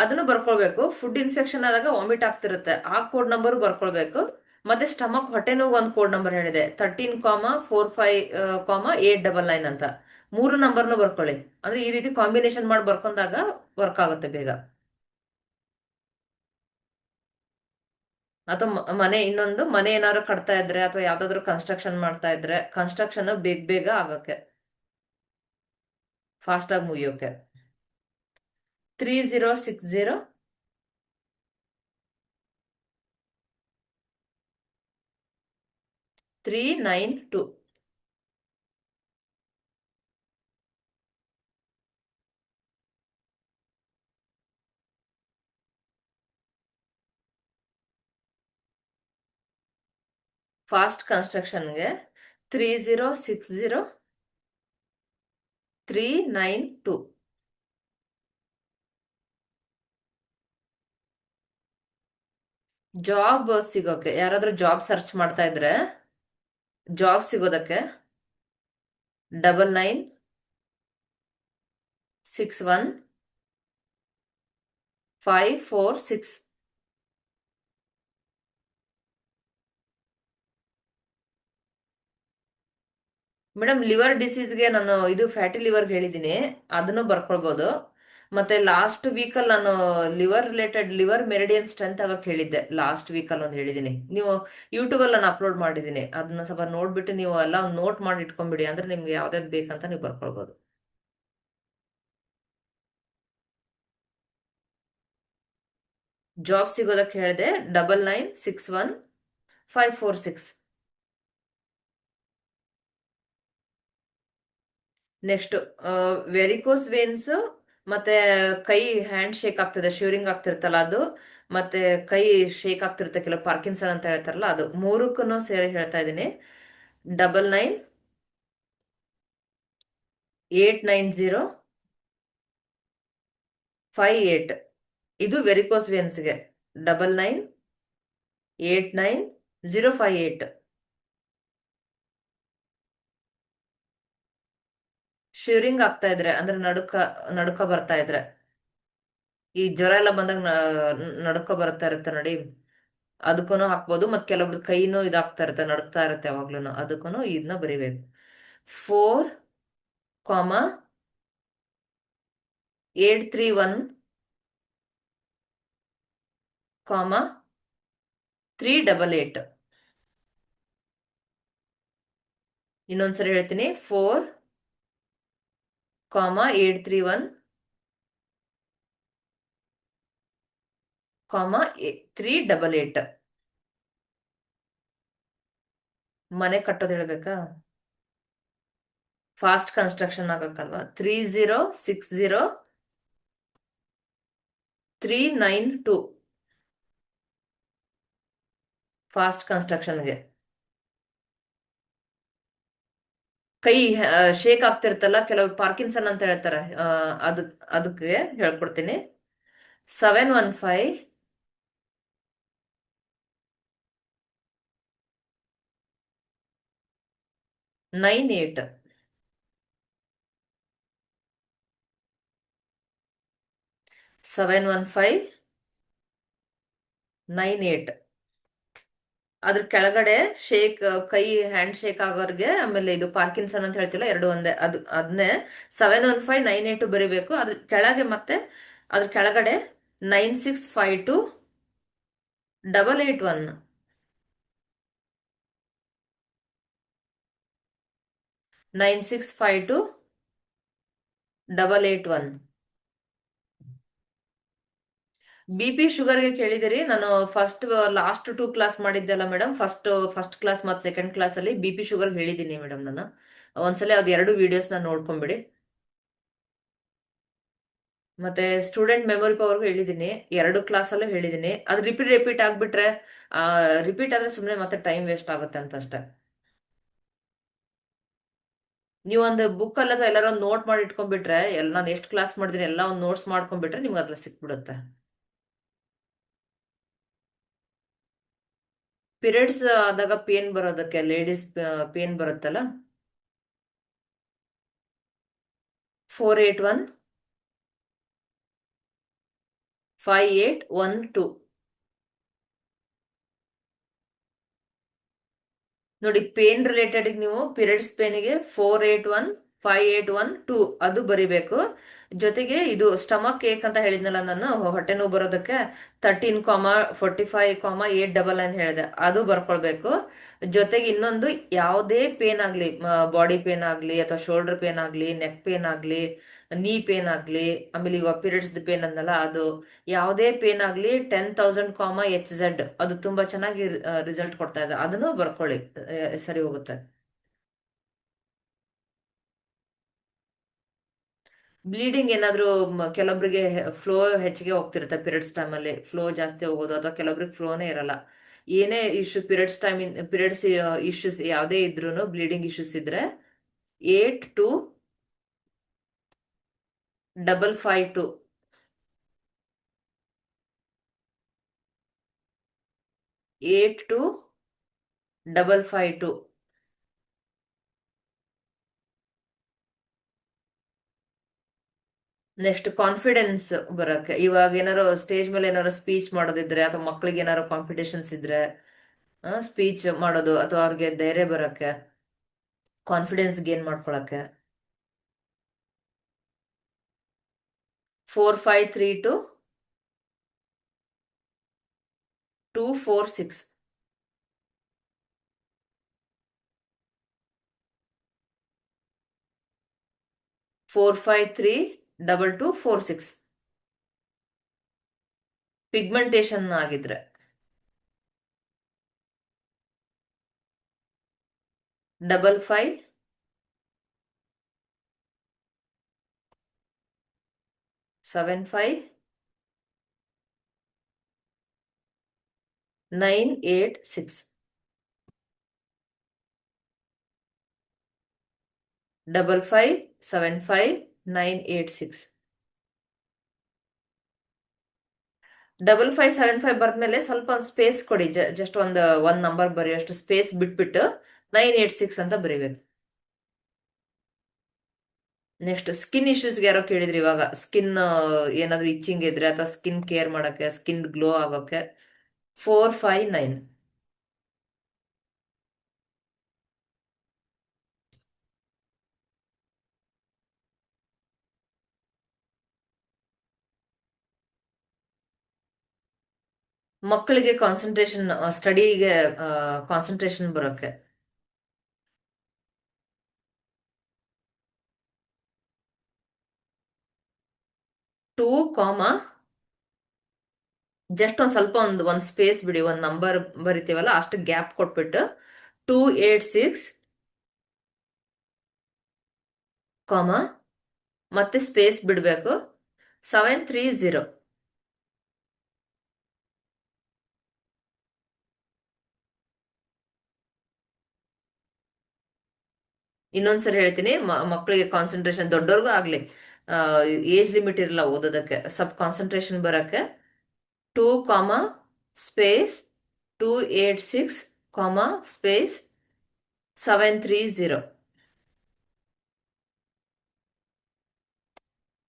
ಅದನ್ನು ಬರ್ಕೊಳ್ಬೇಕು. ಫುಡ್ ಇನ್ಫೆಕ್ಷನ್ ಆದಾಗ ವಾಮಿಟ್ ಆಗ್ತಿರುತ್ತೆ, ಆ ಕೋಡ್ ನಂಬರ್ ಬರ್ಕೊಳ್ಬೇಕು. ಮತ್ತೆ ಸ್ಟಮಕ್ ಹೊಟ್ಟೆ ನೋವು ಒಂದು ಕೋಡ್ ನಂಬರ್ ಹೇಳಿದೆ 13,45,899 ಅಂತ. ಮೂರು ನಂಬರ್ನು ಬರ್ಕೊಳ್ಳಿ. ಅಂದ್ರೆ ಈ ರೀತಿ ಕಾಂಬಿನೇಷನ್ ಮಾಡಿ ಬರ್ಕೊಂಡಾಗ ವರ್ಕ್ ಆಗುತ್ತೆ ಬೇಗ. ಅಥವಾ ಇನ್ನೊಂದು ಮನೆ ಏನಾದ್ರು ಕಟ್ತಾ ಇದ್ರೆ ಅಥವಾ ಯಾವ್ದಾದ್ರು ಕನ್ಸ್ಟ್ರಕ್ಷನ್ ಮಾಡ್ತಾ ಇದ್ರೆ ಕನ್ಸ್ಟ್ರಕ್ಷನ್ ಬೇಗ ಬೇಗ ಆಗಕ್ಕೆ, ಫಾಸ್ಟ್ ಆಗಿ ಮುಗಿಯೋಕೆ. 3060 392. ಫಾಸ್ಟ್ ಕನ್ಸ್ಟ್ರಕ್ಷನ್ಗೆ 3060392. ಜಾಬ್ ಸಿಗೋಕೆ, ಯಾರಾದ್ರೂ ಜಾಬ್ ಸರ್ಚ್ ಮಾಡ್ತಾ ಇದ್ರೆ ಜಾಬ್ ಸಿಗೋದಕ್ಕೆ 9961 546. ಮೇಡಮ್ ಲಿವರ್ ಡಿಸೀಸ್ಗೆ ನಾನು ಇದು ಫ್ಯಾಟಿ ಲಿವರ್ ಹೇಳಿದ್ದೀನಿ, ಅದನ್ನು ಬರ್ಕೊಳ್ಬೋದು. ಮತ್ತೆ ಲಾಸ್ಟ್ ವೀಕಲ್ಲಿ ನಾನು liver related liver meridian strength ಆಗಕ್ಕೆ ಹೇಳಿದ್ದೆ, ಲಾಸ್ಟ್ ವೀಕಲ್ಲಿ ಒಂದು ಹೇಳಿದ್ದೀನಿ. ನೀವು ಯೂಟ್ಯೂಬಲ್ಲಿ ನಾನು ಅಪ್ಲೋಡ್ ಮಾಡಿದ್ದೀನಿ, ಅದನ್ನ ಸ್ವಲ್ಪ ನೋಡ್ಬಿಟ್ಟು ನೀವು ಎಲ್ಲ ಒಂದು ನೋಟ್ ಮಾಡಿ ಇಟ್ಕೊಂಡ್ಬಿಡಿ, ಅಂದ್ರೆ ನಿಮ್ಗೆ ಯಾವ್ದಾವ್ದು ಬೇಕಂತ ನೀವು ಬರ್ಕೊಳ್ಬೋದು. ಜಾಬ್ ಸಿಗೋದಕ್ಕೆ ಹೇಳಿದೆ, 99615546. ನೆಕ್ಸ್ಟ್ ವೆರಿಕೋಸ್ ವೇನ್ಸ್, ಮತ್ತೆ ಕೈ ಹ್ಯಾಂಡ್ ಶೇಕ್ ಆಗ್ತದೆ, ಶಿವರಿಂಗ್ ಆಗ್ತಿರ್ತಲ್ಲ ಅದು, ಮತ್ತೆ ಕೈ ಶೇಕ್ ಆಗ್ತಿರುತ್ತೆ, ಕೆಲವು ಪಾರ್ಕಿನ್ಸನ್ ಅಂತ ಹೇಳ್ತಾರಲ್ಲ ಅದು, ಮೂರಕ್ಕೂ ಸೇರಿ ಹೇಳ್ತಾ ಇದ್ದೀನಿ. 99 890 58. ಇದು ವೆರಿಕೋಸ್ ವೇನ್ಸ್ಗೆ. 99 890 58. ಶಿವರಿಂಗ್ ಆಗ್ತಾ ಇದ್ರೆ ಅಂದ್ರೆ ನಡುಕ ನಡುಕ ಬರ್ತಾ ಇದ್ರೆ, ಈ ಜ್ವರ ಎಲ್ಲ ಬಂದಾಗ ನಡುಕ ಬರ್ತಾ ಇರುತ್ತೆ ನೋಡಿ, ಅದಕ್ಕೂ ಹಾಕ್ಬೋದು. ಮತ್ತೆ ಕೆಲವೊಬ್ರು ಕೈನೂ ಇದಾಗ್ತಾ ಇರುತ್ತೆ, ನಡುಕ್ತಾ ಇರುತ್ತೆ ಯಾವಾಗ್ಲೂ, ಅದಕ್ಕೂ ಇದನ್ನ ಬರಿಬೇಕು. 4 831 388. ಇನ್ನೊಂದ್ಸರಿ ಹೇಳ್ತೀನಿ, 4 831 388. ಮನೆ ಕಟ್ಟೋದು ಹೇಳ್ಬೇಕಾ? ಫಾಸ್ಟ್ ಕನ್ಸ್ಟ್ರಕ್ಷನ್ ಆಗಕ್ಕಲ್ವಾ? 3060392. ಫಾಸ್ಟ್ ಕನ್ಸ್ಟ್ರಕ್ಷನ್ಗೆ. ಕೈ ಶೇಕ್ ಆಗ್ತಿರ್ತಲ್ಲ, ಕೆಲವು ಪಾರ್ಕಿನ್ಸನ್ ಅಂತ ಹೇಳ್ತಾರೆ, ಅದಕ್ಕೆ ಹೇಳ್ಕೊಡ್ತೀನಿ. 71598. 71598. ಅದ್ರ ಕೆಳಗಡೆ ಶೇಕ್, ಕೈ ಹ್ಯಾಂಡ್ ಶೇಕ್ ಆಗೋರ್ಗೆ, ಆಮೇಲೆ ಇದು ಪಾರ್ಕಿನ್ಸನ್ ಅಂತ ಹೇಳ್ತಿಲ್ಲ, ಎರಡು ಒಂದೇ, ಅದನ್ನೇ 71598 ಬರಿಬೇಕು. ಅದ್ರ ಕೆಳಗೆ ಮತ್ತೆ ಅದ್ರ ಕೆಳಗಡೆ 9652 881. 9652 881. BP ಶುಗರ್ಗೆ ಕೇಳಿದಿರಿ, ನಾನು ಫಸ್ಟ್ ಲಾಸ್ಟ್ 2 ಕ್ಲಾಸ್ ಮಾಡಿದ್ದೆಲ್ಲ ಮೇಡಮ್, ಫಸ್ಟ್ ಕ್ಲಾಸ್ ಮತ್ತು ಸೆಕೆಂಡ್ ಕ್ಲಾಸ್ ಅಲ್ಲಿ BP ಶುಗರ್ ಹೇಳಿದ್ದೀನಿ ಮೇಡಮ್ ನಾನು. ಒಂದ್ಸಲ ಅದು ಎರಡು ವಿಡಿಯೋಸ್ ನಾನು ನೋಡ್ಕೊಂಬಿಡಿ. ಮತ್ತೆ ಸ್ಟೂಡೆಂಟ್ ಮೆಮೊರಿ ಪವರ್ಗೂ ಹೇಳಿದ್ದೀನಿ, 2 ಕ್ಲಾಸಲ್ಲೂ ಹೇಳಿದ್ದೀನಿ. ಅದು ರಿಪೀಟ್ ರಿಪೀಟ್ ಆಗ್ಬಿಟ್ರೆ, ರಿಪೀಟ್ ಆದ್ರೆ ಸುಮ್ಮನೆ ಮತ್ತೆ ಟೈಮ್ ವೇಸ್ಟ್ ಆಗುತ್ತೆ ಅಂತ ಅಷ್ಟೇ. ನೀವೊಂದು ಬುಕ್ ಅಲ್ಲ ಅಥವಾ ಎಲ್ಲಾರು ಒಂದು ನೋಟ್ ಮಾಡಿ ಇಟ್ಕೊಂಡ್ಬಿಟ್ರೆ, ನಾನು ಎಷ್ಟು ಕ್ಲಾಸ್ ಮಾಡಿದ್ದೀನಿ ಎಲ್ಲ ಒಂದು ನೋಟ್ಸ್ ಮಾಡ್ಕೊಂಡ್ಬಿಟ್ರೆ ನಿಮ್ಗೆ ಅದ್ರಲ್ಲಿ ಸಿಕ್ಬಿಡುತ್ತೆ. ಪೀರಿಯಡ್ಸ್ ಆದಾಗ ಪೇನ್ ಬರೋದಕ್ಕೆ, ಲೇಡೀಸ್ ಪೇನ್ ಬರುತ್ತಲ್ಲ, 481 5812. ನೋಡಿ, ಪೇನ್ ರಿಲೇಟೆಡ್ ನೀವು ಪೀರಿಯಡ್ಸ್ ಪೇನಿಗೆ 481 5812 ಅದು ಬರಿಬೇಕು. ಜೊತೆಗೆ ಇದು ಸ್ಟಮಕ್ ಏಕ್ ಅಂತ ಹೇಳಿದ್ನಲ್ಲ ನಾನು, ಹೊಟ್ಟೆ ನೋವು ಬರೋದಕ್ಕೆ 13 45 899 ಹೇಳಿದೆ, ಅದು ಬರ್ಕೊಳ್ಬೇಕು. ಜೊತೆಗೆ ಇನ್ನೊಂದು, ಯಾವುದೇ ಪೇನ್ ಆಗ್ಲಿ, ಬಾಡಿ ಪೇನ್ ಆಗ್ಲಿ ಅಥವಾ ಶೋಲ್ಡರ್ ಪೇನ್ ಆಗ್ಲಿ, ನೆಕ್ ಪೇನ್ ಆಗ್ಲಿ, ನೀ ಪೇನ್ ಆಗ್ಲಿ, ಆಮೇಲೆ ಇವಾಗ ಪೀರಿಯಡ್ಸ್ ಪೇನ್ ಅಂದಲ್ಲ ಅದು, ಯಾವುದೇ ಪೇನ್ ಆಗ್ಲಿ 10,000 HZ, ಅದು ತುಂಬಾ ಚೆನ್ನಾಗಿ ರಿಸಲ್ಟ್ ಕೊಡ್ತಾ ಇದೆ, ಅದನ್ನು ಬರ್ಕೊಳ್ಳಿ. ಸರಿ ಹೋಗುತ್ತೆ. ಬ್ಲೀಡಿಂಗ್ ಏನಾದ್ರೂ ಕೆಲವೊಬ್ರಿಗೆ ಫ್ಲೋ ಹೆಚ್ಚಿಗೆ ಹೋಗ್ತಿರುತ್ತೆ, ಪೀರಿಯಡ್ಸ್ ಟೈಮಲ್ಲಿ ಫ್ಲೋ ಜಾಸ್ತಿ ಹೋಗೋದು, ಅಥವಾ ಕೆಲವೊಬ್ರಿಗೆ ಫ್ಲೋನೇ ಇರಲ್ಲ. ಏನೇ ಇಶ್ಯೂ ಪೀರಿಯಡ್ಸ್ ಇಶ್ಯೂಸ್ ಯಾವುದೇ ಇದ್ರೂ, ಬ್ಲೀಡಿಂಗ್ ಇಶ್ಯೂಸ್ ಇದ್ರೆ 82 552. 82 552. ನೆಕ್ಸ್ಟ್ ಕಾನ್ಫಿಡೆನ್ಸ್ ಬರಕ್ಕೆ, ಇವಾಗ ಏನಾರು ಸ್ಟೇಜ್ ಮೇಲೆ ಏನಾರು ಸ್ಪೀಚ್ ಮಾಡೋದಿದ್ರೆ, ಅಥವಾ ಮಕ್ಳಿಗೆ ಏನಾರು ಕಾಂಪಿಟೇಷನ್ಸ್ ಇದ್ರೆ ಸ್ಪೀಚ್ ಮಾಡೋದು, ಅಥವಾ ಅವ್ರಿಗೆ ಧೈರ್ಯ ಬರಕ್ಕೆ ಕಾನ್ಫಿಡೆನ್ಸ್ ಗೇನ್ ಮಾಡ್ಕೊಳಕ್ಕೆ. 4532 246. 4532 246. ಪಿಗ್ಮೆಂಟೇಶನ್ ಆಗಿದ್ರೆ. 5575 986. 5575 986. 5575 ಬರ್ದ್ಮೇಲೆ ಸ್ವಲ್ಪ ಒಂದು ಸ್ಪೇಸ್ ಕೊಡಿ. ಜಸ್ಟ್ ಒಂದ್ ನಂಬರ್ ಬರೆಯೋಷ್ಟು ಸ್ಪೇಸ್ ಬಿಟ್ಬಿಟ್ಟು 986 ಅಂತ ಬರೀಬೇಕು. ನೆಕ್ಸ್ಟ್ ಸ್ಕಿನ್ ಇಶ್ಯೂಸ್ಗೆ ಯಾರೋ ಕೇಳಿದ್ರಿ ಇವಾಗ. ಸ್ಕಿನ್ ಏನಾದ್ರು ಇಚ್ಚಿಂಗ್ ಇದ್ರೆ ಅಥವಾ ಸ್ಕಿನ್ ಕೇರ್ ಮಾಡಕ್ಕೆ, ಸ್ಕಿನ್ ಗ್ಲೋ ಆಗೋಕೆ. 459. ಮಕ್ಕಳಿಗೆ ಕಾನ್ಸಂಟ್ರೇಷನ್, ಸ್ಟಡಿಗೆ ಕಾನ್ಸಂಟ್ರೇಷನ್ ಬರೋಕೆ. 2, ಜಸ್ಟ್ ಒಂದ್ ಸ್ವಲ್ಪ ಒಂದ್ ಸ್ಪೇಸ್ ಬಿಡಿ. ಒಂದ್ ನಂಬರ್ ಬರಿತೀವಲ್ಲ ಅಷ್ಟು ಗ್ಯಾಪ್ ಕೊಟ್ಬಿಟ್ಟು 286, ಮತ್ತೆ ಸ್ಪೇಸ್ ಬಿಡ್ಬೇಕು. 730. ಇನ್ನೊಂದ್ಸರಿ ಹೇಳ್ತೀನಿ. ಮಕ್ಕಳಿಗೆ ಕಾನ್ಸಂಟ್ರೇಷನ್, ದೊಡ್ಡವ್ರಿಗೂ ಆಗ್ಲಿ, ಏಜ್ ಲಿಮಿಟ್ ಇರಲ್ಲ ಓದೋದಕ್ಕೆ. ಸ್ವಲ್ಪ ಕಾನ್ಸಂಟ್ರೇಷನ್ ಬರಕ್ಕೆ. 2, ಸ್ಪೇಸ್ 286, ಸ್ಪೇಸ್ 730.